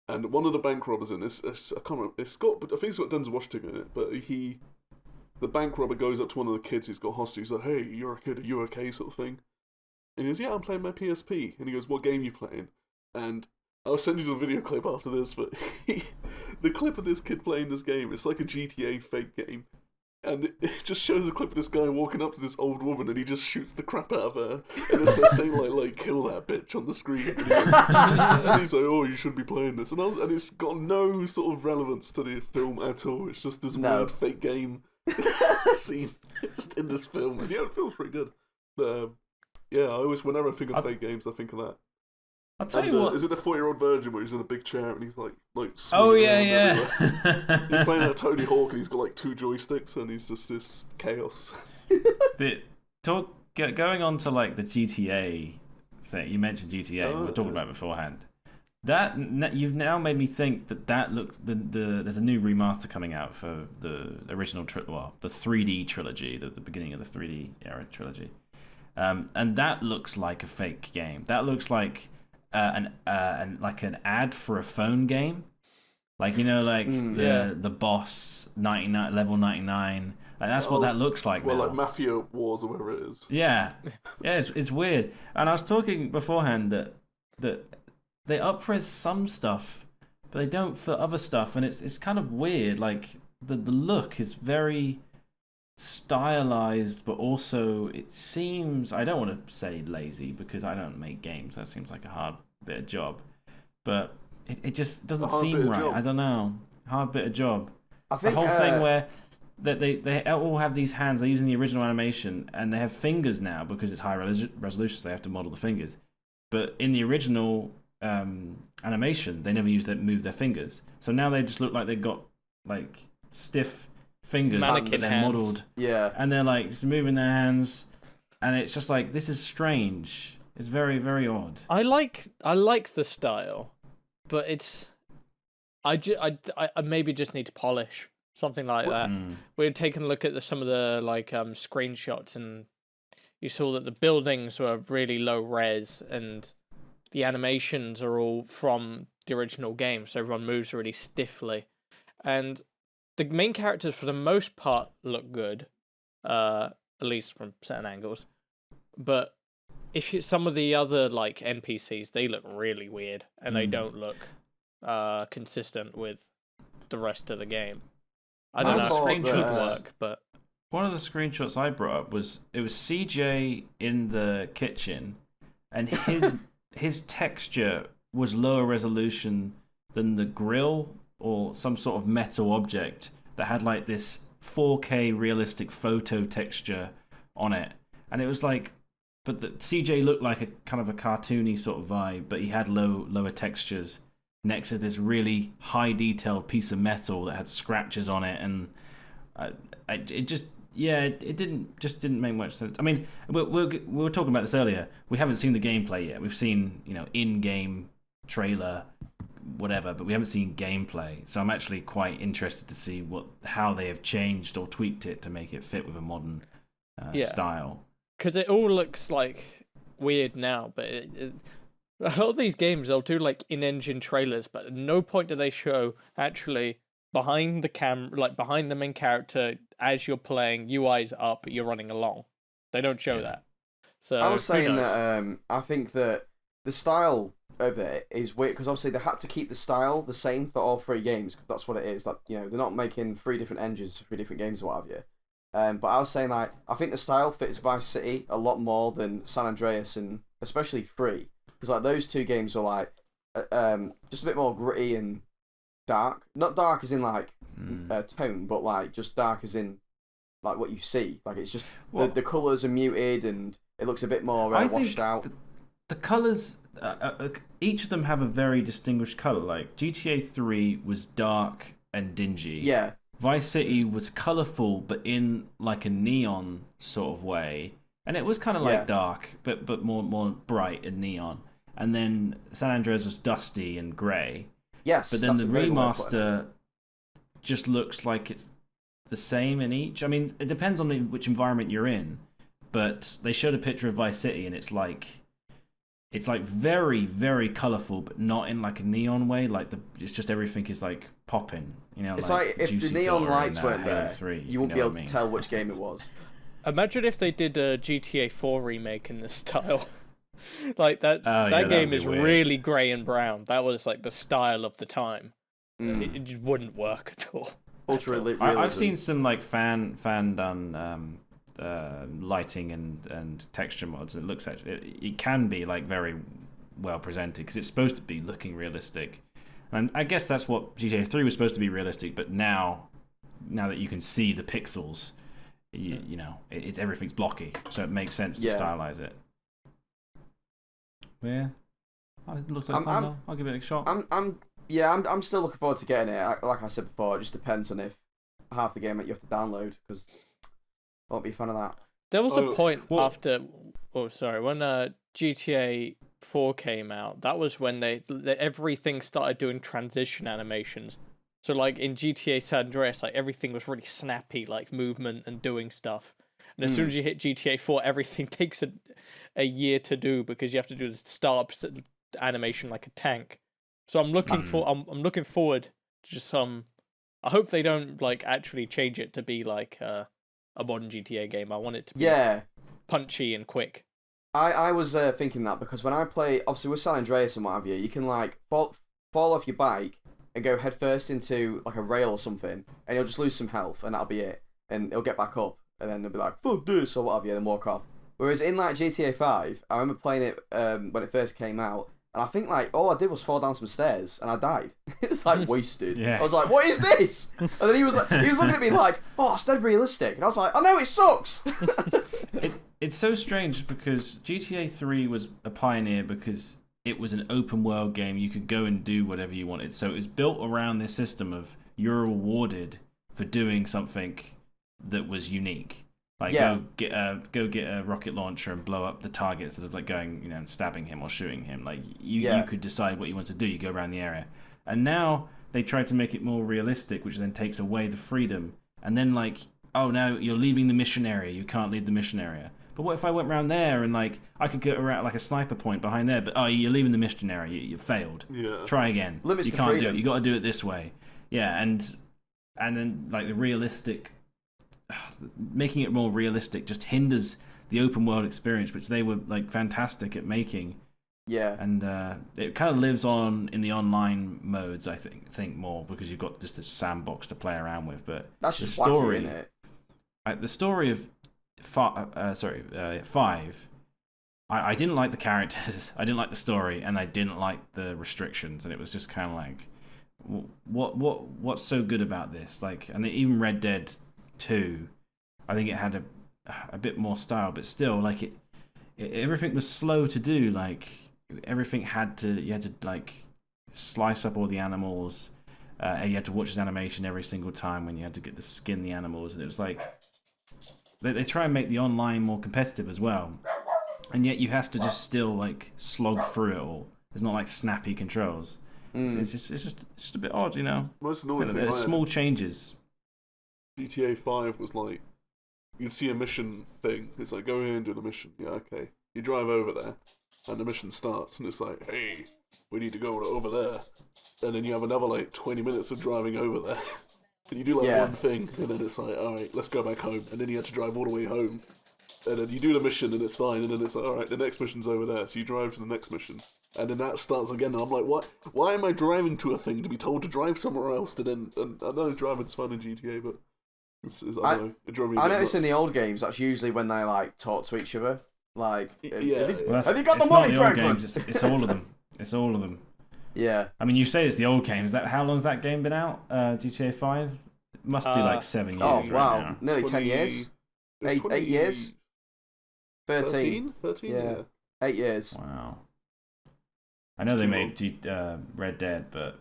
And one of the bank robbers in this, I can't remember. I think it's got Denzel Washington in it. But the bank robber goes up to one of the kids he's got hostage. He's like, "Hey, you're a kid. Are you okay?" sort of thing. And he goes, "Yeah, I'm playing my PSP." And he goes, "What game are you playing?" And I'll send you the video clip after this, but the clip of this kid playing this game, it's like a GTA fake game. And it just shows a clip of this guy walking up to this old woman, and he just shoots the crap out of her. And it says saying like kill that bitch on the screen. And he's like, "Oh, you should be playing this." And it's got no sort of relevance to the film at all. It's just this weird fake game scene just in this film. And yeah, it feels pretty good. But yeah, whenever I think of fake games, I think of that. I'll tell you what. Is it the 40-year-old virgin where he's in a big chair and he's like oh yeah. He's playing that Tony Hawk and he's got like 2 joysticks and he's just this chaos. Going on to like the GTA thing. You mentioned GTA. We were talking about it beforehand. That you've now made me think that looks there's a new remaster coming out for the original the 3D trilogy, the beginning of the 3D era trilogy, and that looks like a fake game. That looks like an ad for a phone game, like the boss 99 level 99. Like that's what that looks like. Well, now. like Mafia Wars or whatever it is. Yeah, it's weird. And I was talking beforehand that they up-res some stuff, but they don't for other stuff, and it's kind of weird. Like the look is very stylized, but also it seems, I don't want to say lazy because I don't make games. That seems like a hard bit of job, but it just doesn't seem right. I don't know. Hard bit of job. I think the whole thing where that they all have these hands. They're using the original animation, and they have fingers now because it's high resolution. So they have to model the fingers. But in the original animation, they never move their fingers. So now they just look like they've got like stiff fingers, mannequin they're hands. modeled, and they're like just moving their hands, and it's just like, this is strange. It's very, very odd. I like the style, but it's I maybe just need to polish something like that. We're taking a look at some of the screenshots, and you saw that the buildings were really low res, and the animations are all from the original game, so everyone moves really stiffly, and the main characters, for the most part, look good, at least from certain angles. But some of the other NPCs, they look really weird, and they don't look consistent with the rest of the game. I don't know. Screenshots work, but one of the screenshots I brought up was CJ in the kitchen, and his texture was lower resolution than the grill or some sort of metal object that had like this 4K realistic photo texture on it. And it was like, but the CJ looked like a kind of a cartoony sort of vibe, but he had lower textures next to this really high detailed piece of metal that had scratches on it, and it didn't make much sense. I mean, we were talking about this earlier. We haven't seen the gameplay yet. We've seen in-game trailer, whatever, but we haven't seen gameplay. So I'm actually quite interested to see how they have changed or tweaked it to make it fit with a modern style. Because it all looks like weird now, but a lot of these games, they'll do in-engine trailers, but at no point do they show actually behind the behind the main character as you're playing, UI's up, you're running along. They don't show that. So I was saying that I think that the style of it is weird, because obviously they had to keep the style the same for all 3 games, because that's what it is. They're not making 3 different engines for 3 different games or what have you. But I was saying I think the style fits Vice City a lot more than San Andreas, and especially 3, because those 2 games were just a bit more gritty and dark. Not dark as in tone, but just dark as in what you see. It's just the colours are muted, and It looks a bit more I washed think out. the colors, each of them have a very distinguished color. Like GTA 3 was dark and dingy. Yeah. Vice City was colorful, but in like a neon sort of way, and it was kind of like dark, but more bright and neon. And then San Andreas was dusty and grey. Yes, but then the remaster just looks like it's the same in each. I mean, it depends on which environment you're in, but they showed a picture of Vice City, and it's like very, very colourful, but not in like a neon way. Like it's just everything is like popping. You know, it's like if the neon lights weren't there, 3, you won't be able to tell which game it was. Imagine if they did a GTA 4 remake in this style. Like that game is weird. really grey and brown. That was like the style of the time. It just wouldn't work at all. Ultra realism. I've seen some like fan done lighting and texture mods. It looks it can be like very well presented because it's supposed to be looking realistic, and I guess that's what GTA 3 was supposed to be realistic. But now that you can see the pixels, you know it's everything's blocky, so it makes sense to stylize it. Yeah, it looks like fun though. I'll give it a shot. I'm still looking forward to getting it. Like I said before, it just depends on if half the game that you have to download, because I won't be a fan of that. There was a point after, when GTA 4 came out. That was when everything started doing transition animations. So like in GTA San Andreas, like everything was really snappy, like movement and doing stuff. And as soon as you hit GTA 4, everything takes a year to do because you have to do the start animation like a tank. So I'm looking I'm looking forward to just some. I hope they don't like actually change it to be like a modern GTA game. I want it to be punchy and quick. I was thinking that because when I play, obviously with San Andreas and what have you, you can like fall off your bike and go headfirst into like a rail or something, and you'll just lose some health, and that'll be it. And it'll get back up, and then they'll be like, fuck this, or what have you, and walk off. Whereas in like GTA 5, I remember playing it when it first came out, and I think like all I did was fall down some stairs, and I died. It was like wasted. I was like, what is this? And then he was looking at me like, oh, it's dead realistic. And I was like, oh no, it sucks. It's so strange because GTA 3 was a pioneer because it was an open world game. You could go and do whatever you wanted. So it was built around this system of you're rewarded for doing something that was unique. Like go get a rocket launcher and blow up the target instead of like going, you know, and stabbing him or shooting him. Like you could decide what you want to do. You go around the area. And now they tried to make it more realistic, which then takes away the freedom. And then like, oh, now you're leaving the mission area. You can't leave the mission area. But what if I went around there and like I could get around like a sniper point behind there? But oh, you're leaving the mission area. You failed. Yeah. Try again. Limits you the can't freedom. do it. You got to do it this way. Yeah, and then like the realistic, making it more realistic just hinders the open world experience, which they were like fantastic at making. Yeah. And it kind of lives on in the online modes, I think more because you've got just the sandbox to play around with. But that's just wacky, isn't it? The story of 5. I didn't like the characters, I didn't like the story, and I didn't like the restrictions, and it was just kind of like, what's so good about this? Like, and even Red Dead 2, I think it had a bit more style, but still, like it everything was slow to do. Like everything you had to like slice up all the animals. You had to watch his animation every single time when you had to get to skin the animals, and it was like. They try and make the online more competitive as well, and yet you have to just still like slog through it all. There's not like snappy controls. So it's just a bit odd, you know. Most annoying thing. There's small changes. GTA 5 was like you'd see a mission thing. It's like go here and do the mission. Yeah, okay. You drive over there, and the mission starts, and it's like, hey, we need to go over there, and then you have another like 20 minutes of driving over there. And you do like one thing, and then it's like, alright, let's go back home. And then you have to drive all the way home. And then you do the mission, and it's fine. And then it's like, alright, the next mission's over there. So you drive to the next mission. And then that starts again. And I'm like, what? Why am I driving to a thing to be told to drive somewhere else? And I know driving's fun in GTA, but I don't know. It drove me a bit noticed in nuts. the old games, that's usually when they like talk to each other. Like, have you got the it's money, not the old Franklin? games, it's all of them. It's all of them. Yeah. I mean, you say it's the old games. How long's that game been out? GTA 5? It must be like 7 years. Oh wow, right now. nearly 10 years. 8 years. 13. 13? Yeah. 8 years. Wow. I know they made Red Dead, but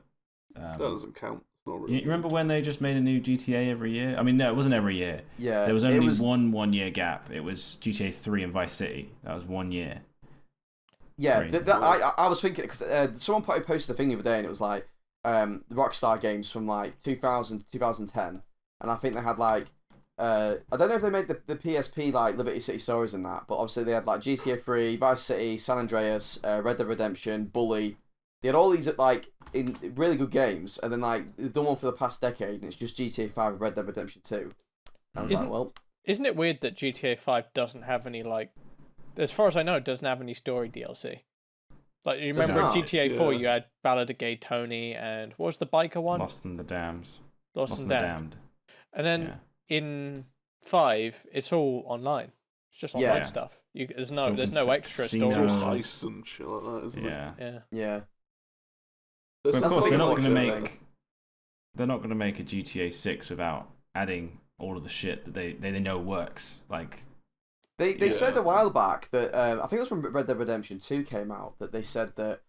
that doesn't count. Not really. You remember when they just made a new GTA every year? I mean, no, it wasn't every year. Yeah. There was only one year gap. It was GTA 3 and Vice City. That was 1 year. Yeah, I was thinking, because someone posted a thing the other day, and it was like the Rockstar games from like 2000 to 2010. And I think they had like, I don't know if they made the PSP like Liberty City Stories and that, but obviously they had like GTA 3, Vice City, San Andreas, Red Dead Redemption, Bully. They had all these like in really good games, and then like they've done one for the past decade, and it's just GTA 5 and Red Dead Redemption 2. And I was like, well, isn't it weird that GTA 5 doesn't have any like, as far as I know, it doesn't have any story DLC. Like, you remember in GTA 4 you had Ballad of Gay Tony, and what was the biker one? Lost and the Damned. Lost and Damned. And then in 5, it's all online. It's just online stuff. There's no extra story. Heist and shit like that, isn't it? Yeah. But of course, they're not going to make a GTA 6 without adding all of the shit that they know works. Like, They said a while back that I think it was when Red Dead Redemption 2 came out, that they said that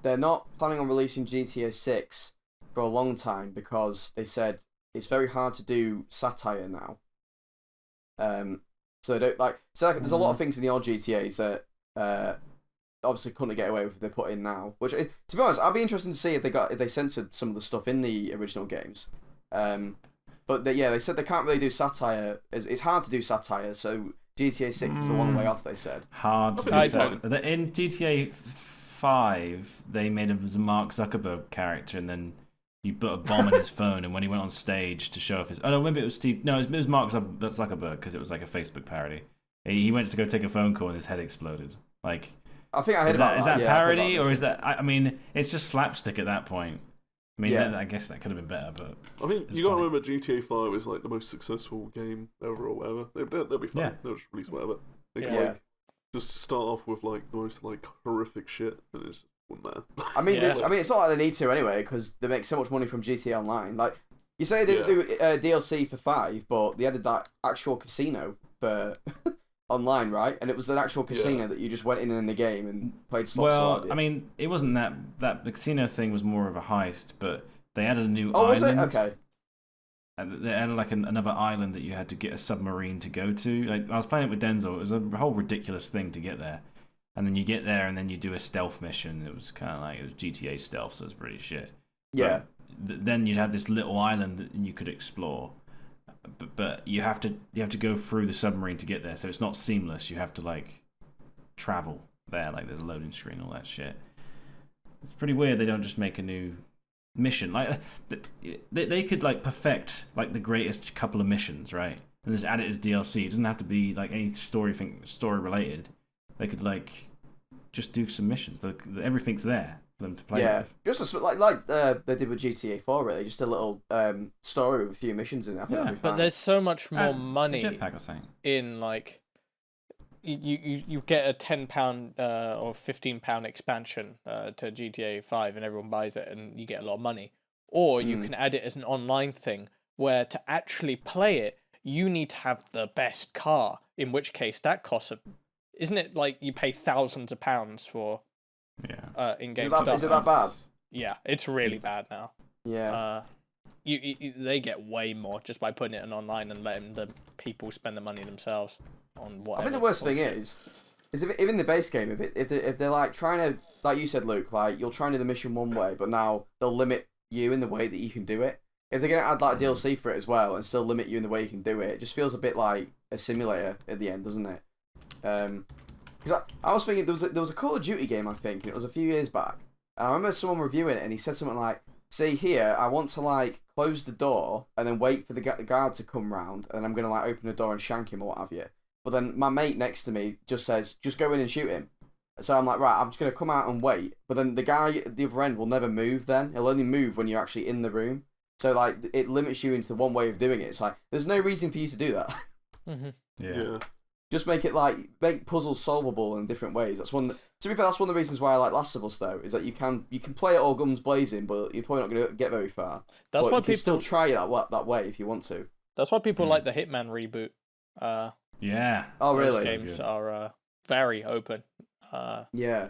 they're not planning on releasing GTA 6 for a long time because they said it's very hard to do satire now. So they don't there's a lot of things in the old GTAs that obviously couldn't get away with if they put in now. Which, to be honest, I'd be interested to see if they censored some of the stuff in the original games. But they said they can't really do satire. It's hard to do satire, so GTA 6 is a long way off, they said. Hard to do satire. In GTA 5, they made him as a Mark Zuckerberg character, and then you put a bomb in his phone, and when he went on stage to show off his... Oh, no, maybe it was Steve... No, it was Mark Zuckerberg, because it was like a Facebook parody. He went to go take a phone call, and his head exploded. Like... I think I heard about that. Is that parody, or is that... I mean, it's just slapstick at that point. I mean, I guess that could have been better, but... I think you got to remember GTA 5 is like the most successful game ever or whatever. They'll be fine. Yeah. They'll just release whatever. They can just start off with like the most like horrific shit, and it's just wouldn't matter. I mean, it's not like they need to anyway, because they make so much money from GTA Online. Like, you say they do DLC for 5, but they added that actual casino for... online, right? And it was an actual casino that you just went in the game and played slots. Well, I mean, it wasn't that the casino thing was more of a heist, but they added a new island. Oh, was it? Okay. And they added like another island that you had to get a submarine to go to. Like, I was playing it with Denzel. It was a whole ridiculous thing to get there. And then you get there and then you do a stealth mission. It was kind of like, it was GTA stealth, so it was pretty shit. Yeah. Then you'd have this little island that you could explore. But you have to go through the submarine to get there, so it's not seamless. You have to like travel there, like there's a loading screen, all that shit. It's pretty weird they don't just make a new mission. Like they could like perfect like the greatest couple of missions, right? And just add it as DLC. It doesn't have to be like any story related. They could like just do some missions. Everything's there for them to play with. Just like they did with GTA 4, really. Just a little story with a few missions in it. I think that'd be fine. But there's so much more money Jetpack, I was saying. in like you get a £10 or £15 expansion to GTA 5 and everyone buys it and you get a lot of money. Or you can add it as an online thing where to actually play it, you need to have the best car, in which case that costs isn't it like you pay thousands of pounds for in-game stuff? Is it that bad? Yeah, it's really bad now. Yeah. They get way more just by putting it in online and letting the people spend the money themselves on whatever. I think the worst thing is if in the base game, if they're like trying to, like you said, Luke, like you'll try and do the mission one way, but now they'll limit you in the way that you can do it. If they're gonna add like DLC for it as well and still limit you in the way you can do it, it just feels a bit like a simulator at the end, doesn't it? Because I was thinking there was a Call of Duty game, I think, and it was a few years back, and I remember someone reviewing it and he said something like, "See here, I want to like close the door and then wait for the guard to come round, and I'm gonna like open the door and shank him or what have you." But then my mate next to me just says, "Just go in and shoot him." So I'm like, right, I'm just gonna come out and wait. But then the guy at the other end will never move. Then he'll only move when you're actually in the room. So like it limits you into one way of doing it. It's like there's no reason for you to do that. Yeah. Just make it like make puzzles solvable in different ways. That's one. To be fair, that's one of the reasons why I like Last of Us though, is that you can play it all guns blazing, but you're probably not going to get very far. That's why you can still try it that way if you want to. That's why people like the Hitman reboot. Yeah. Oh, Those really? games are very open. Yeah.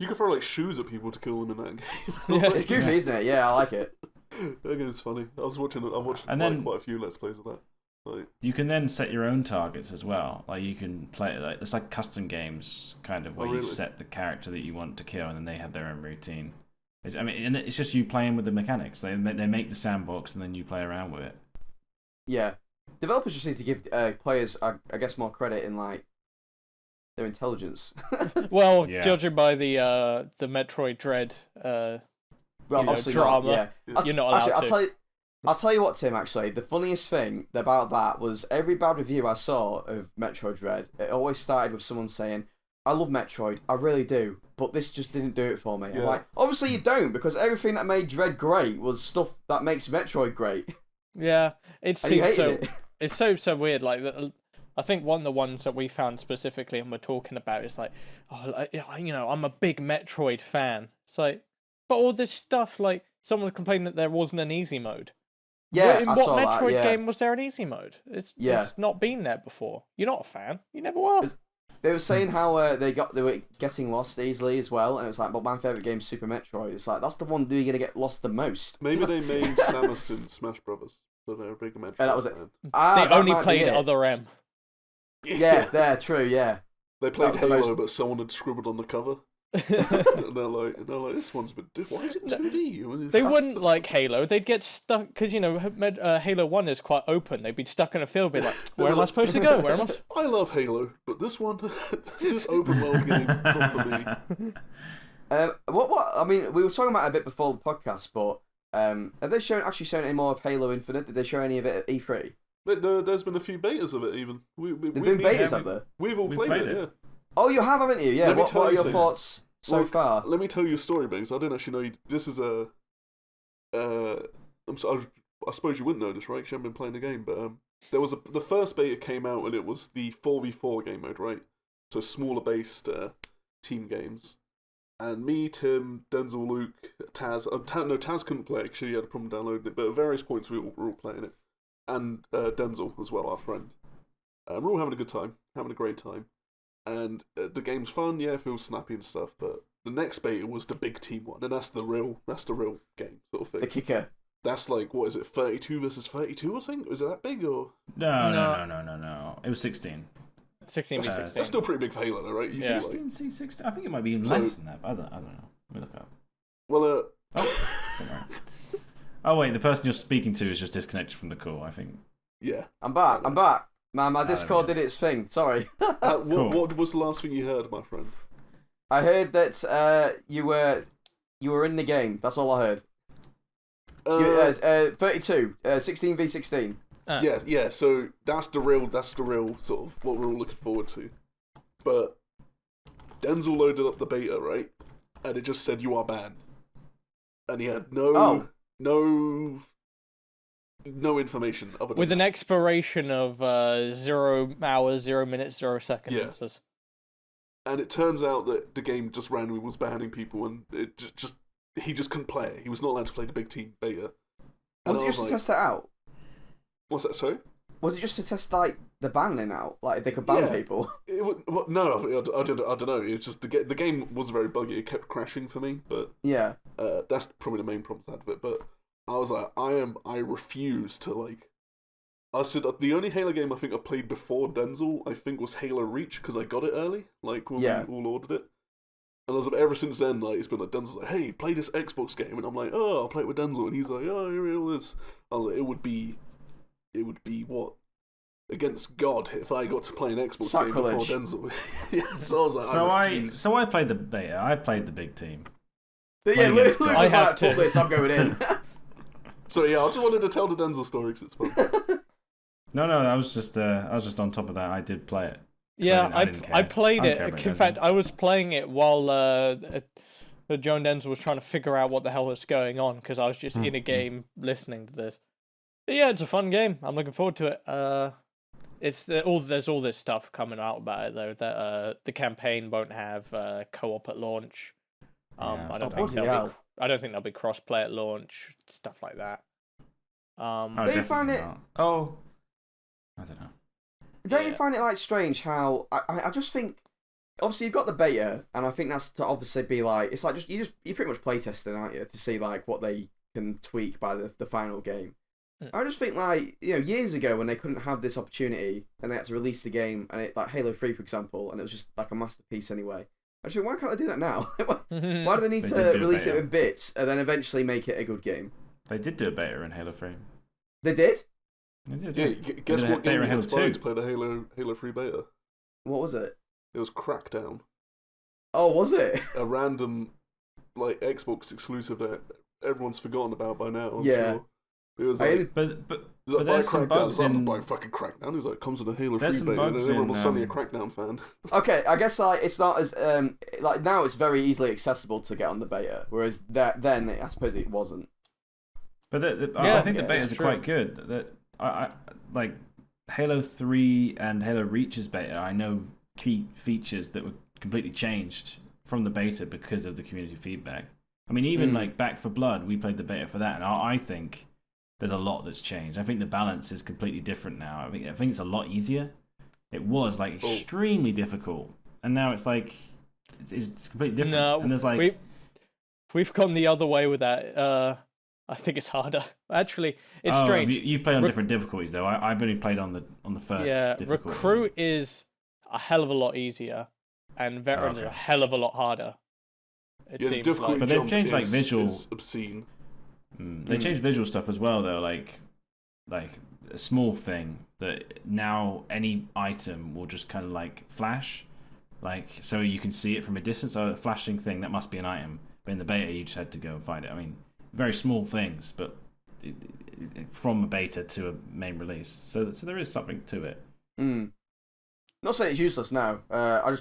You can throw like shoes at people to kill them in that game. Yeah. It's goofy, isn't it? Yeah, I like it. That game's funny. I've watched And then- quite a few Let's Plays of that. Like, You can then set your own targets as well. Like you can play like it's like custom games kind of where really? you set the character that you want to kill, and then they have their own routine. And it's just you playing with the mechanics. They make the sandbox, and then you play around with it. Yeah. Developers just need to give players, I guess, more credit in like their intelligence. Well, Yeah. judging by the Metroid Dread Well, you know, obviously drama, not, yeah. you're not allowed Actually, to. I'll tell you what, Tim. Actually, the funniest thing about that was every bad review I saw of Metroid Dread. It always started with someone saying, "I love Metroid, I really do, but this just didn't do it for me." Yeah. I'm like, obviously you don't, because everything that made Dread great was stuff that makes Metroid great. Yeah, it And you seems hated so. it. It's so weird. Like, I think one of the ones that we found specifically and we're talking about is like, oh, you know, I'm a big Metroid fan. It's like, but all this stuff, like, someone complained that there wasn't an easy mode. Yeah, In I what saw Metroid that. Yeah. game was there an easy mode? It's not been there before. You're not a fan. You never were. They were saying how they were getting lost easily as well, and it was like, but my favorite game's Super Metroid. It's like that's the one that you're gonna get lost the most. maybe they made Samus in Smash Brothers, so they're a big Metroid that was it. fan. They That only might be played it. Other M. Yeah, they're true. Yeah. They played That was the Halo, most- but someone had scribbled on the cover. and they're like, this one's a bit different. Why is it 2D? They wouldn't like Halo. They'd get stuck because you know Halo 1 is quite open. They'd be stuck in a field, be like, "Where am I supposed to go? Where am I?" I love Halo, but this one, this open world game, is not for me. What? I mean, we were talking about it a bit before the podcast, but have they actually shown any more of Halo Infinite? Did they show any of it at E3? There's been a few betas of it, even. There've been betas, have there? We've all played it, yeah. Oh, you have, haven't you? Yeah. What are your thoughts so far? Let me tell you a story, Banks. I didn't actually know this is a. I suppose you wouldn't know this, right? 'Cause you haven't been playing the game, but there was the first beta came out and it was the 4v4 game mode, right? So smaller based team games. And me, Tim, Denzel, Luke, Taz. Taz couldn't play it because he had a problem downloading it, but at various points we were all playing it. And Denzel as well, our friend. We're all having a good time, having a great time. And the game's fun, yeah, it feels snappy and stuff, but the next beta was the big team one, and that's the real game sort of thing. The kicker. That's like, what is it, 32 versus 32 or something? Was it that big or? No. It was 16. 16 v 16. That's still pretty big for Halo, though, right? You Yeah. see, like, 16, 16. I think it might be even less than that, but I don't know. Let me look up. well, Oh, don't worry. Oh wait, the person you're speaking to is just disconnected from the call, I think. yeah. I'm back. Man, my there we Discord go. did its thing. Sorry. Cool. What was the last thing you heard, my friend? I heard that you were in the game. That's all I heard. 32, 16 v 16. Yeah. So that's the real sort of what we're all looking forward to. But Denzel loaded up the beta, right? And it just said you are banned, and he had no information other than With an that. expiration of 0 hours, 0 minutes, 0 seconds. Yeah. And it turns out that the game just randomly was banning people, and it he just couldn't play it. He was not allowed to play the big team beta. And Was I it just to like, test it out? What's that? Sorry. Was it just to test like the banning out? Like if they could ban Yeah. people? No, I don't know. It's just the game was very buggy. It kept crashing for me, but Yeah. that's probably the main problems I had with it. But I was like, I refuse to like. I said the only Halo game I think I played before Denzel, I think, was Halo Reach because I got it early, like when we all ordered it. And I was like, ever since then, like it's been like Denzel's like, hey, play this Xbox game, and I'm like, oh, I'll play it with Denzel, and he's like, oh, here it is. I was like, it would be what against God if I got to play an Xbox Sacrilege. game before Denzel. Yeah, so I was like, I played the beta. I played the big team. Yeah, Playing Luke against was I have like, to. fuck this, I'm going in. So yeah, I just wanted to tell the Denzel story because it's fun. No, I was just on top of that. I did play it. Yeah, I didn't care. I played I don't care it. about In Denzel. fact, I was playing it while Joe and Denzel was trying to figure out what the hell was going on because I was just in a game listening to this. But yeah, it's a fun game. I'm looking forward to it. There's all this stuff coming out about it though. That the campaign won't have co-op at launch. Yeah. I don't bloody think hell. there'll be cross-play at launch. Stuff like that. Oh, They found definitely it- not. Oh, I don't know. Don't you find it like strange how I just think obviously you've got the beta, and I think that's to obviously be like it's like you're pretty much playtesting, aren't you, to see like what they can tweak by the final game. I just think like years ago when they couldn't have this opportunity and they had to release the game and it like Halo 3 for example, and it was just like a masterpiece anyway. I just think why can't they do that now? Why do they need to release it in bits and then eventually make it a good game? They did do a beta in Halo 3. They did? Yeah, guess what game you had to buy to play the Halo 3 beta? What was it? It was Crackdown. Oh, was it? A random like Xbox exclusive that everyone's forgotten about by now. I'm yeah. Sure. It was like, but there's some bugs in. Buy fucking Crackdown. It was like comes with a Halo 3 beta, and everyone was suddenly a Crackdown fan. Okay, I guess like it's not as like now it's very easily accessible to get on the beta, whereas then I suppose it wasn't. But I think the betas are quite good. That I like Halo 3 and Halo Reach's beta. I know key features that were completely changed from the beta because of the community feedback. I mean, even like Back 4 Blood, we played the beta for that, and I think there's a lot that's changed. I think the balance is completely different now. I think it's a lot easier. It was like extremely difficult, and now it's like it's completely different. No, and there's like we've gone the other way with that. I think it's harder. Actually, it's strange. You've played on different difficulties though. I've only played on the first. Yeah, difficulty. Recruit is a hell of a lot easier, and Veteran is a hell of a lot harder. It seems like. But they've changed like visual. Is obscene. They changed visual stuff as well though. Like a small thing that now any item will just kind of like flash, like so you can see it from a distance. So a flashing thing that must be an item. But in the beta, you just had to go and find it. I mean, very small things, but from a beta to a main release. So there is something to it. Not saying it's useless now. I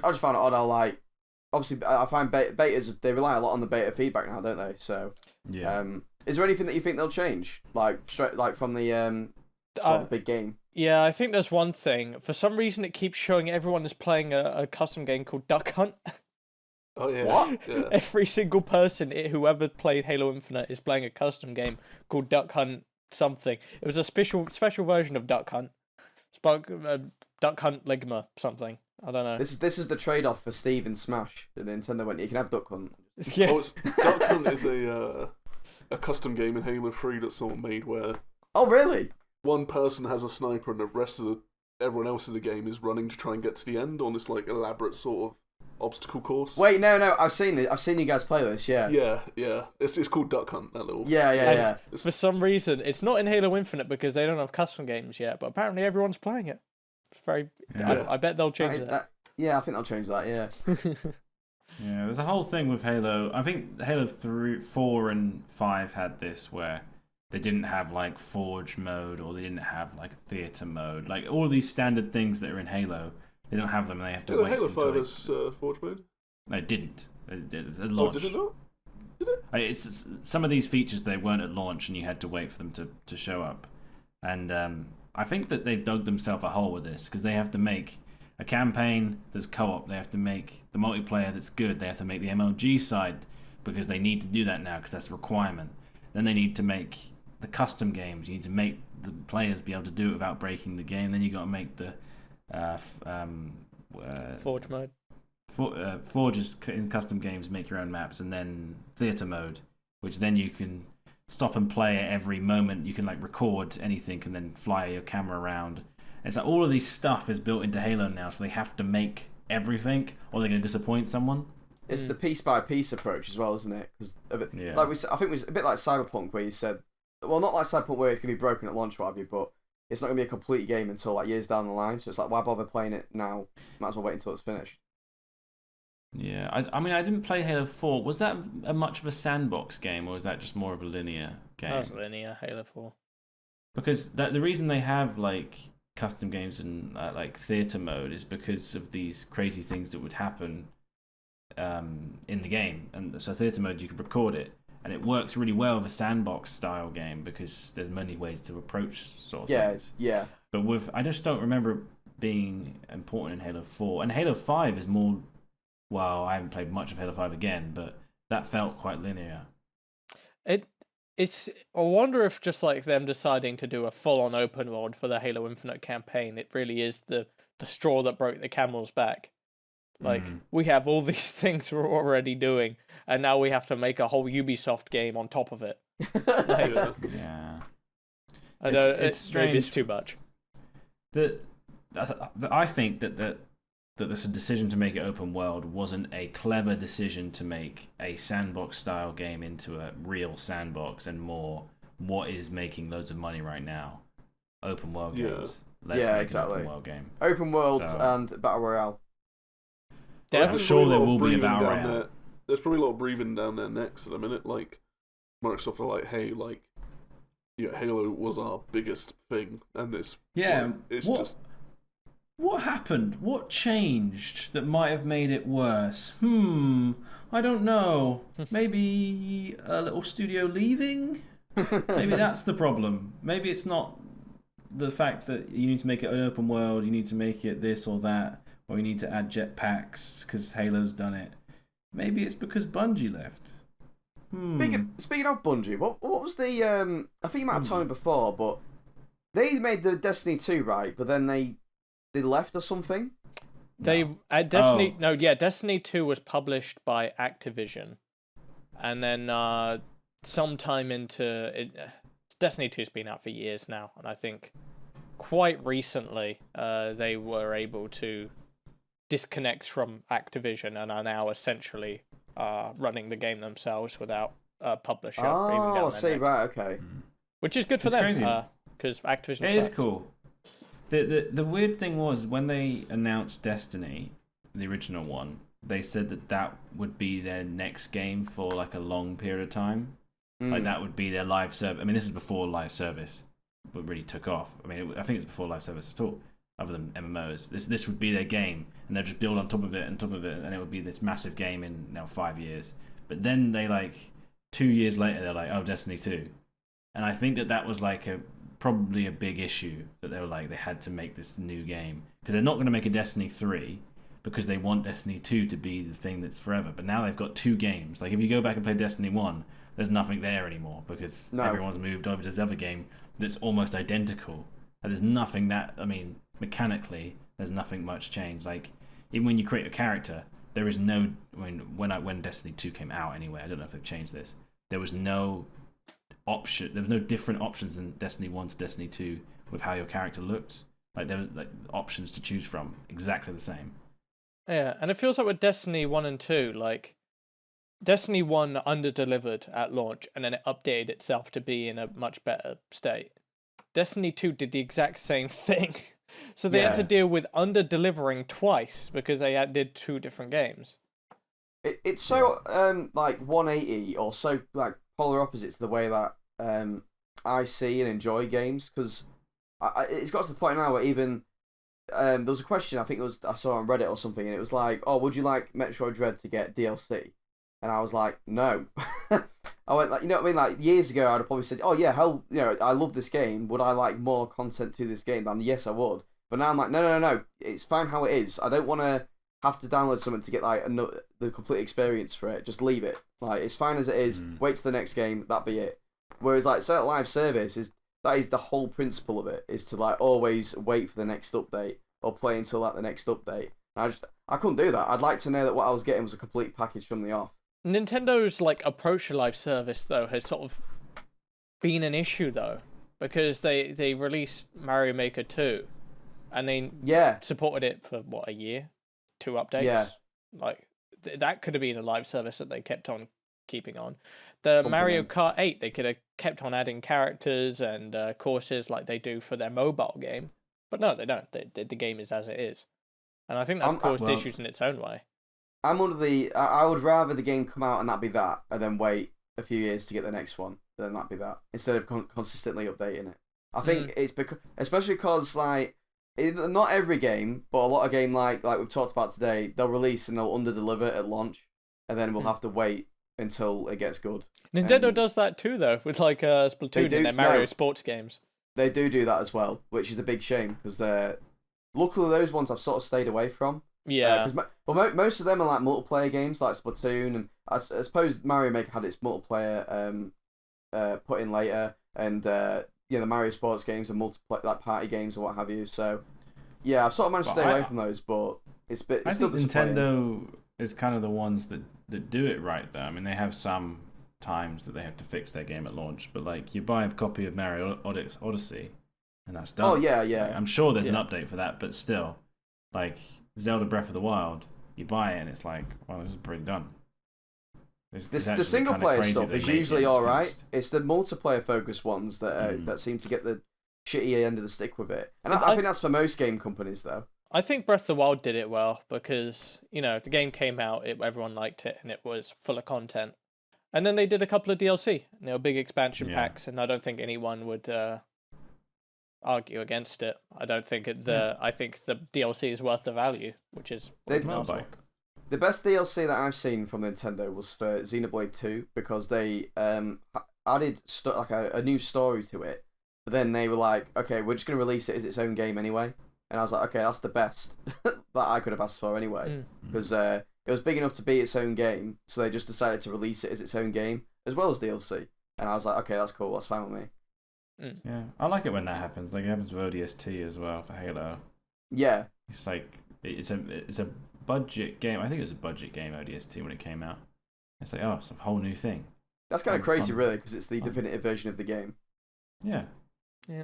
just find it odd how like obviously I find betas they rely a lot on the beta feedback now, don't they? So yeah. Is there anything that you think they'll change like straight like from the big game? Yeah, I think there's one thing. For some reason, it keeps showing everyone is playing a custom game called Duck Hunt. Oh yeah. What? Yeah. Every single person whoever played Halo Infinite is playing a custom game called Duck Hunt something. It was a special version of Duck Hunt. Duck Hunt Ligma something. I don't know. This is the trade-off for Steve and Smash. The Nintendo went, you can have Duck Hunt. Yeah. Duck Hunt is a custom game in Halo 3 that someone made where. Oh really? One person has a sniper and the rest of everyone else in the game is running to try and get to the end on this like elaborate sort of obstacle course. Wait, no, I've seen it. I've seen you guys play this. Yeah. Yeah. It's called Duck Hunt. That little. Yeah. For some reason, it's not in Halo Infinite because they don't have custom games yet. But apparently, everyone's playing it. It's very. Yeah. I bet they'll change that. Yeah, I think they'll change that. Yeah. Yeah, there's a whole thing with Halo. I think Halo 3, 4, and 5 had this where they didn't have like Forge mode or they didn't have like Theater mode. Like all these standard things that are in Halo, they don't have them and they have to wait. Halo 5 has Forge mode? No, it didn't. At Oh, launch. did it not? Did it? It's some of these features they weren't at launch and you had to wait for them to show up. And I think that they've dug themselves a hole with this because they have to make a campaign that's co-op. They have to make the multiplayer that's good. They have to make the MLG side because they need to do that now because that's a requirement. Then they need to make the custom games. You need to make the players be able to do it without breaking the game. Then you got to make the Forge mode. Forges in custom games make your own maps, and then Theater mode, which then you can stop and play at every moment. You can like record anything and then fly your camera around. It's like all of these stuff is built into Halo now, so they have to make everything, or they're going to disappoint someone. It's the piece by piece approach as well, isn't it? Because yeah. like I think it was a bit like Cyberpunk, where you said, well, not like Cyberpunk where it's going to be broken at launch, what have you, but it's not going to be a complete game until like years down the line. So it's like, why bother playing it now? Might as well wait until it's finished. Yeah, I mean, I didn't play Halo 4. Was that much of a sandbox game, or was that just more of a linear game? That was linear, Halo 4. Because the reason they have like custom games and like theater mode is because of these crazy things that would happen in the game. And so theater mode, you can record it, and it works really well with a sandbox style game because there's many ways to approach sort of things. Yeah. But I just don't remember it being important in Halo 4. And Halo 5 is more. Well, I haven't played much of Halo 5 again, but that felt quite linear. I wonder if just like them deciding to do a full-on open world for the Halo Infinite campaign, it really is the straw that broke the camel's back. Like, we have all these things we're already doing, and now we have to make a whole Ubisoft game on top of it. Like, Yeah. I know It's strange. maybe it's too much. I think that this decision to make it open world wasn't a clever decision to make a sandbox style game into a real sandbox and more what is making loads of money right now. Open world games. Let's make exactly. an open world game. Open world and battle royale. I'm sure there will be a battle royale. There's probably a lot of breathing down their necks at a minute. Like Microsoft are like, hey, like, yeah, Halo was our biggest thing, and it's just. What happened? What changed that might have made it worse? I don't know. Maybe a little studio leaving? Maybe that's the problem. Maybe it's not the fact that you need to make it an open world, you need to make it this or that, or you need to add jetpacks because Halo's done it. Maybe it's because Bungie left. Speaking of Bungie, what was the I think you might have told me before, but they made the Destiny 2, right? But then they left or something? Destiny 2 was published by Activision. And then sometime into it, Destiny 2's been out for years now, and I think quite recently they were able to disconnect from Activision and are now essentially running the game themselves without a publisher. Oh, I see, right, okay. Which is good for them, because Activision It sucks. is cool. The weird thing was, when they announced Destiny, the original one, they said that would be their next game for like a long period of time. Like that would be their live service. I mean, this is before live service, but really took off. I mean, I think it's before live service at all, other than MMOs. This would be their game, and they'll just build on top of it, and it would be this massive game in now 5 years. But then they 2 years later, they're like, oh, Destiny 2, and I think that was probably a big issue, that they were they had to make this new game because they're not going to make a Destiny 3 because they want Destiny 2 to be the thing that's forever. But now they've got two games. Like, if you go back and play Destiny 1, there's nothing there anymore because everyone's moved over to this other game that's almost identical. And there's nothing mechanically, there's nothing much changed. Like, even when you create a character, there is no. When Destiny 2 came out anyway, I don't know if they've changed this. There was no option. There was no different options than Destiny 1 to Destiny 2 with how your character looked. There was options to choose from, exactly the same. Yeah, and it feels like with Destiny 1 and 2, Destiny 1 under-delivered at launch, and then it updated itself to be in a much better state. Destiny 2 did the exact same thing. So they had to deal with under-delivering twice because they did two different games. It's so 180 or so polar opposites to the way that I see and enjoy games, because it's got to the point now where even there was a question, I think I saw on Reddit or something, and it was like, oh, would you like Metroid Dread to get DLC? And I was like, no. I went you know what I mean? Years ago, I'd have probably said, oh yeah, hell, I love this game. Would I like more content to this game? And yes, I would. But now I'm like, no. It's fine how it is. I don't want to have to download something to get the complete experience for it. Just leave it. It's fine as it is. Wait till the next game. That be it. Whereas say live service that is the whole principle of it, is to always wait for the next update or play until the next update. And I couldn't do that. I'd like to know that what I was getting was a complete package from the off. Nintendo's approach to live service though has sort of been an issue though, because they released Mario Maker 2 and they supported it for a year, 2 updates. Yeah. That could have been a live service that they kept on keeping on. The Mario Kart 8, they could have kept on adding characters and courses like they do for their mobile game. But no, they don't. The game is as it is. And I think that's caused issues in its own way. I would rather the game come out and that be that, and then wait a few years to get the next one, then that be that, instead of consistently updating it. I think it's especially because not every game, but a lot of game like we've talked about today, they'll release and they'll under-deliver at launch, and then we'll have to wait until it gets good. Nintendo does that too, though, with Splatoon and their Mario sports games. They do that as well, which is a big shame, because luckily those ones I've sort of stayed away from. Yeah. Most of them are multiplayer games like Splatoon, and I suppose Mario Maker had its multiplayer put in later, and the Mario sports games and multiplayer like party games or what have you. So yeah, I've sort of managed to stay away from those, but it's still think disappointing. Nintendo is kind of the ones that do it right though. I mean, they have some times that they have to fix their game at launch, but like you buy a copy of Mario Odyssey and that's done. Oh yeah. Like, I'm sure there's an update for that, but still, like Zelda Breath of the Wild, you buy it and it's like, well, this is pretty done. The single player stuff is usually all right. It's the multiplayer focused ones that seem to get the shitty end of the stick with it, and I think that's for most game companies though. I think Breath of the Wild did it well because the game came out, everyone liked it, and it was full of content. And then they did a couple of DLC, big expansion packs, and I don't think anyone would argue against it. I don't think I think the DLC is worth the value, which is what the best DLC that I've seen from Nintendo was for Xenoblade 2 because they added a new story to it. But then they were like, okay, we're just going to release it as its own game anyway. And I was like, okay, that's the best that I could have asked for anyway. Because it was big enough to be its own game, so they just decided to release it as its own game, as well as DLC. And I was like, okay, that's cool, that's fine with me. Yeah, I like it when that happens. Like it happens with ODST as well for Halo. Yeah. It's like, it's a budget game. I think it was a budget game, ODST, when it came out. It's like, oh, it's a whole new thing. That's kind of crazy, really, because it's the definitive version of the game. Yeah. Yeah.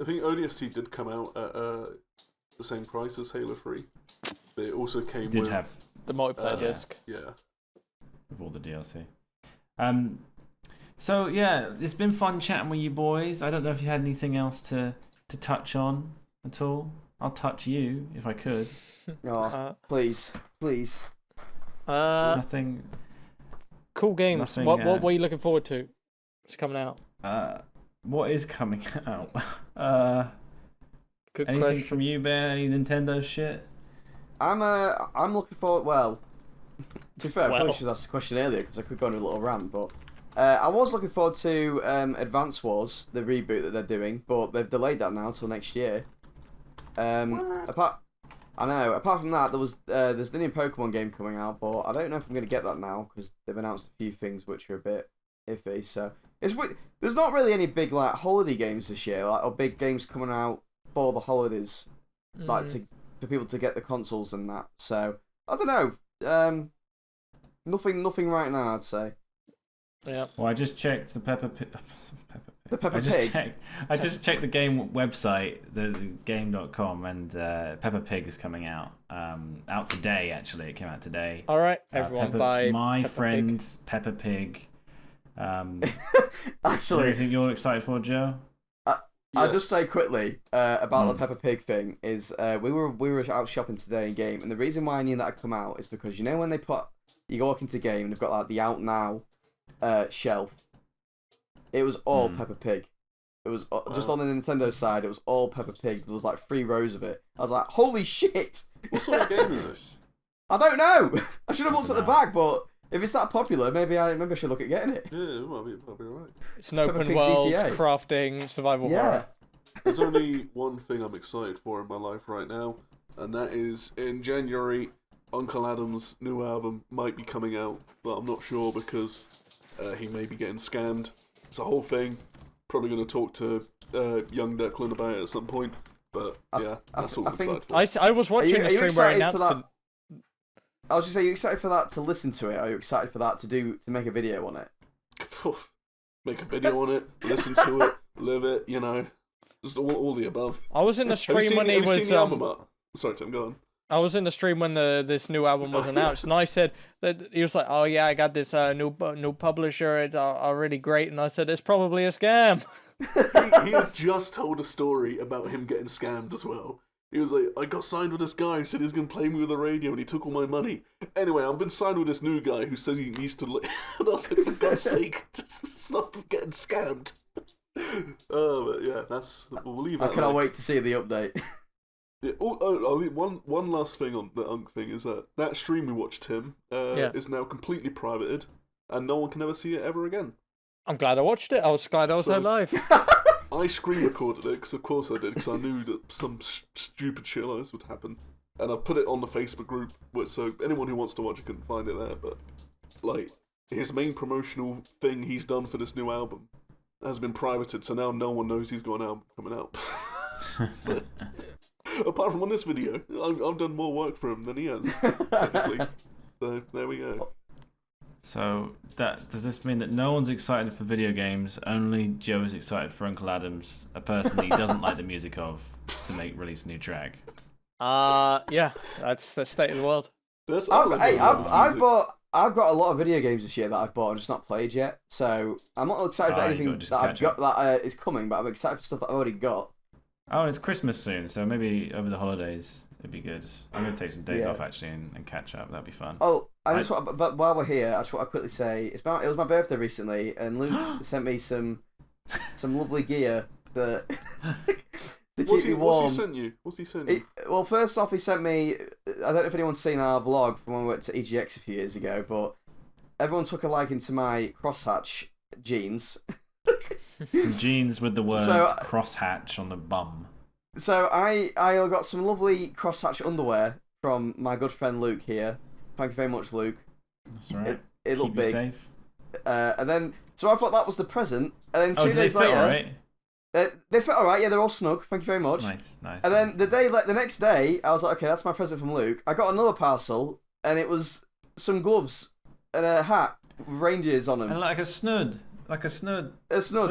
I think ODST did come out at the same price as Halo 3. It also came with have the multiplayer disc. Yeah. With all the DLC. So yeah, it's been fun chatting with you boys. I don't know if you had anything else to touch on at all. I'll touch you if I could. Oh, please. Nothing. Cool games. Nothing, what are you looking forward to? It's coming out. What is coming out? Good anything question. from you, Ben? Any Nintendo shit? I'm looking forward. Well, to be fair, I probably should have asked the question earlier because I could go on a little rant, but I was looking forward to Advance Wars, the reboot that they're doing, but they've delayed that now till next year. Apart from that, there's the new Pokemon game coming out, but I don't know if I'm gonna get that now because they've announced a few things which are a bit iffy. So there's not really any big like holiday games this year, or big games coming out for the holidays, like for people to get the consoles and that. So I don't know. Nothing right now, I'd say. Yeah. Well, I just checked the Peppa Pig. I just checked the game website, the game.com, and Peppa Pig is coming out. Out today, actually. It came out today. All right, everyone, buy My Peppa Friends Peppa Pig. Actually, anything you're excited for, Joe? I'll just say quickly about the Peppa Pig thing is we were out shopping today in game, and the reason why I knew that had come out is because when they you walk into game and they've got like the out now shelf. It was all Peppa Pig. It was just on the Nintendo side. It was all Peppa Pig. There was like 3 rows of it. I was like, "Holy shit!" What sort of game is this? I don't know. I should have looked at the back, but if it's that popular, maybe I should look at getting it. Yeah, it might be alright. It's an open world, GTA. crafting, survival horror. There's only one thing I'm excited for in my life right now, and that is in January, Uncle Adam's new album might be coming out, but I'm not sure because he may be getting scammed. It's a whole thing. Probably going to talk to young Declan about it at some point. But yeah, that's all I'm excited for. I was watching a stream where I announced I was just saying, are you excited for that to listen to it? Are you excited for that to make a video on it? Make a video on it, listen to it, live it, just all the above. I was in the stream when he was. Sorry, Tim, go on. I was in the stream when this new album was announced, and I said that he was like, "Oh yeah, I got this new publisher. It's already great," and I said, "It's probably a scam." he had just told a story about him getting scammed as well. He was like, "I got signed with this guy who said he's gonna play me with the radio, and he took all my money." Anyway, I've been signed with this new guy who says he needs to. And I was like, "For God's sake, just stop getting scammed." But yeah, we'll leave that. I cannot wait to see the update. Yeah, I'll leave one last thing on the Unk thing is that stream we watched, Tim, is now completely privated, and no one can ever see it ever again. I'm glad I watched it. I was glad I was there live. I screen recorded it, because of course I did, because I knew that some stupid shit like this would happen. And I've put it on the Facebook group, so anyone who wants to watch it can find it there, but, like, his main promotional thing he's done for this new album has been privated, so now no one knows he's got an album coming out. So, apart from on this video, I've done more work for him than he has, technically. So there we go. So does this mean that no one's excited for video games? Only Joe is excited for Uncle Adam's, a person that he doesn't like the music of, to release a new track. Yeah, that's the state of the world. I've got a lot of video games this year that I've bought and just not played yet. So I'm not excited for anything that I've got that is coming, but I'm excited for stuff that I've already got. Oh, it's Christmas soon, so maybe over the holidays it'd be good. I'm gonna take some days off actually and catch up. That'd be fun. Oh, but while we're here, I just want to quickly say it was my birthday recently, and Luke sent me some lovely gear to keep me warm. What's he sent you? Well, first off, he sent me. I don't know if anyone's seen our vlog from when we went to EGX a few years ago, but everyone took a liking to my crosshatch jeans. Some jeans with the words crosshatch on the bum. So I got some lovely crosshatch underwear from my good friend Luke here. Thank you very much, Luke. That's right. It looked big. Safe. And then, so I thought that was the present. And then 2 days they fit later, all right? They fit all right. Yeah, they're all snug. Thank you very much. Nice. And then the next day, I was like, okay, that's my present from Luke. I got another parcel, and it was some gloves and a hat with reindeers on them. And like a snud. A snud,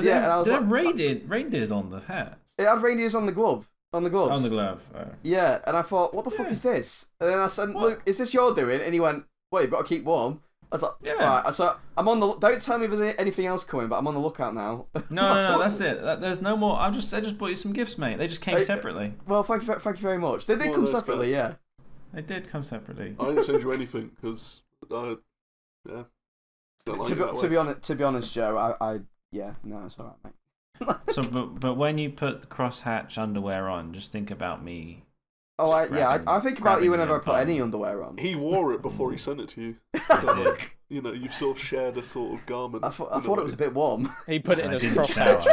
yeah. And I was like, reindeers on the hat. It had reindeers on the glove. On the gloves. On the glove. Oh. Yeah, and I thought, what the fuck is this? And then I said, Luke, is this your doing? And he went, well, you've got to keep warm. I was like, yeah. Right. So I'm on the. Don't tell me if there's anything else coming, but I'm on the lookout now. No, that's it. There's no more. I just bought you some gifts, mate. They just came separately. Well, thank you very much. Did they come separately? Yeah. They did come separately. I didn't send you anything because don't like to be honest, Joe, no, it's alright, mate. So, but when you put the crosshatch underwear on, just think about me. Oh, I think about you whenever I put any underwear on. He wore it before he sent it to you. So, you know, you've sort of shared a sort of garment. I thought it was a bit warm. He put it in his crosshatch.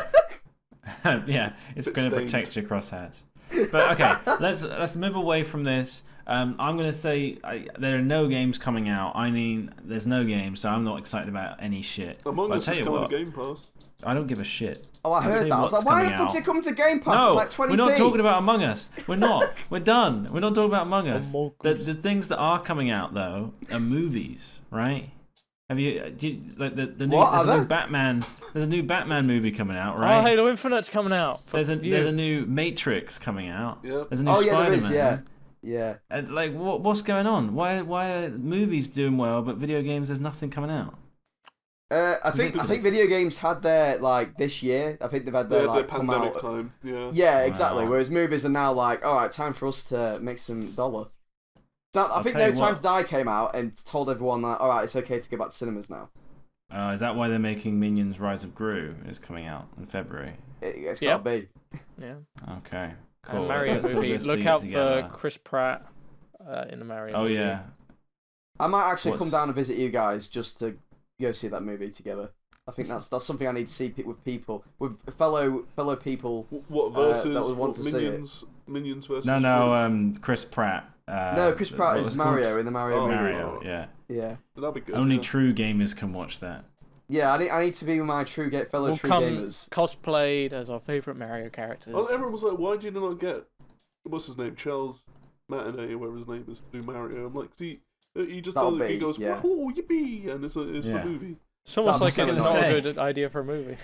Yeah, it's going to protect your crosshatch. But okay, let's move away from this. I'm going to say there are no games coming out. I mean, there's no games, so I'm not excited about any shit. Among Us is coming to Game Pass. I don't give a shit. Oh, I heard that. I was like, why the fuck's it coming to Game Pass? No, it's like 20p. We're not talking about Among Us. We're not. We're done. We're not talking about Among Us. The things that are coming out, though, are movies, right? Have you like the new? There's a new Batman. There's a new Batman movie coming out, right? Oh, Halo Infinite's coming out. There's a new Matrix coming out. Yeah. There's a new Spider-Man. There is, yeah. And like, what's going on? Why are movies doing well, but video games there's nothing coming out? I think video games had their this year. I think they've had their pandemic time. Yeah. Yeah, exactly. Wow. Whereas movies are now like, all right, time for us to make some dollar. So I think No Time to Die came out and told everyone that, all right, it's okay to go back to cinemas now. Is that why they're making Minions: Rise of Gru is coming out in February? It's got to be. Yeah. Okay. Cool. And Mario movie. Look out for Chris Pratt in the Mario movie. Oh yeah. I might actually come down and visit you guys just to go see that movie together. I think that's something I need to see with fellow people. What versus that would want to Minions? See it. Minions versus. No, Chris Pratt. No, Chris Pratt is Mario in the Mario movie. Mario, yeah. Yeah. That'll be good. Only true gamers can watch that. Yeah, I need to be with my fellow true gamers. Cosplayed as our favourite Mario characters. Well, everyone was like, why did you not get what's his name, Charles Martinet, or whatever his name is, to do Mario? I'm like, see, he just does it. He goes, woohoo, yippee, and it's a movie. It's almost like it's not a good idea for a movie.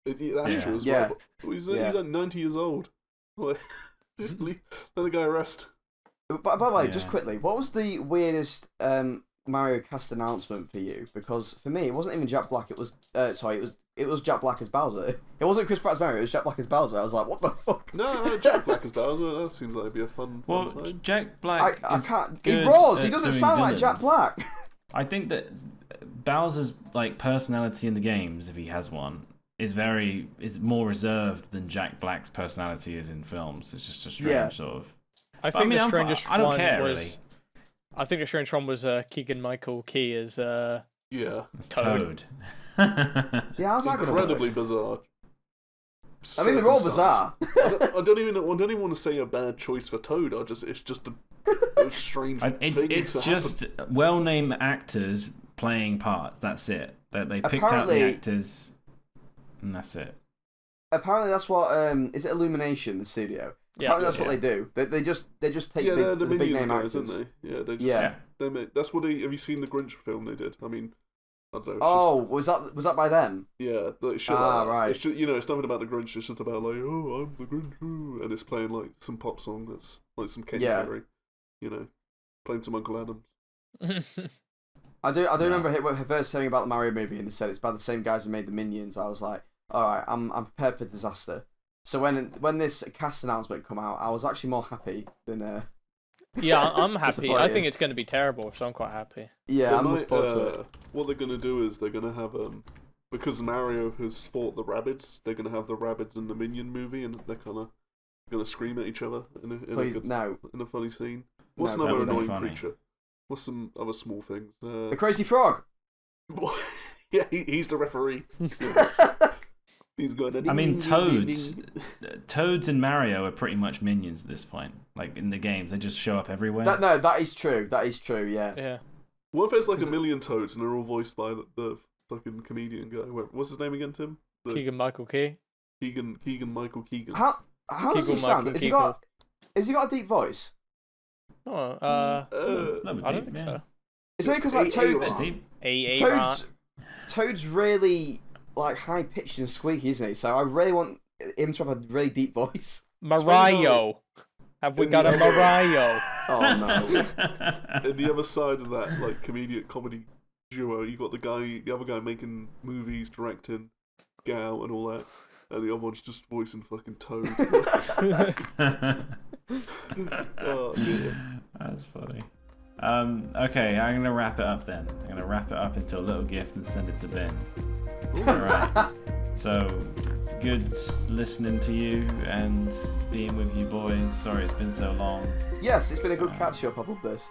That's true as well. But he's like 90 years old. Like, just let the guy rest. But by the way, just quickly, what was the weirdest Mario Cast announcement for you? Because for me, it wasn't even Jack Black. It was it was Jack Black as Bowser. It wasn't Chris Pratt's Mario. It was Jack Black as Bowser. I was like, what the fuck? No, Jack Black as Bowser. That seems like it'd be a fun time. Jack Black. I can't. He roars. He doesn't sound like Jack Black. I think that Bowser's personality in the games, if he has one, is more reserved than Jack Black's personality is in films. It's just a strange sort of. I think the strangest one care, was. Really. I think the strangest one was Keegan Michael Key as Toad. Yeah, I was incredibly bizarre. I mean, they're all bizarre. I don't even want to say a bad choice for Toad. It's just a strange. It's just well-named actors playing parts. That's it. That they picked out the actors, and that's it. Apparently, that's what is it Illumination, the studio? Yeah, apparently that's what they do. They just take the big name guys, actors. Aren't they? Yeah, they make. That's what they. Have you seen the Grinch film they did? I mean, I don't know. Was that by them? Yeah, right. It's just, it's nothing about the Grinch. It's just about like, oh, I'm the Grinch, and it's playing like some pop song that's like some Katy Perry, playing some Uncle Adams. I do remember her first saying about the Mario movie, and they said it's by the same guys who made the Minions. I was like, all right, I'm prepared for disaster. So when this cast announcement come out, I was actually more happy than. Yeah, I'm happy. I think it's going to be terrible, so I'm quite happy. Yeah, I'm looking forward to it. What they're going to do is they're going to have because Mario has fought the Rabbids, they're going to have the Rabbids in the Minion movie, and they're kind of going to scream at each other in a funny scene. What's another annoying creature? What's some other small things? The Crazy Frog. Yeah, he's the referee. He's going. I mean, Toads and Mario are pretty much minions at this point. Like in the games, they just show up everywhere. That is true. That is true. Yeah. Yeah. What if there's like a million Toads and they're all voiced by the fucking comedian guy? What's his name again, Tim? Keegan Michael Key. Keegan Michael Keegan. How does he sound? Has he got a deep voice? Oh, I don't think so. Is it because like Toad's really like high pitched and squeaky, isn't he? So I really want him to have a really deep voice. Mario. Have we got a Mario? Oh no. And the other side of that, like comedy duo, you got the other guy making movies, directing, Gal and all that, and the other one's just voicing fucking Toad. Oh dear. That's funny. Okay, I'm gonna wrap it up then. I'm gonna wrap it up into a little gift and send it to Ben. Alright. So it's good listening to you and being with you boys. Sorry it's been so long. Yes, it's been a good catch up. I love this.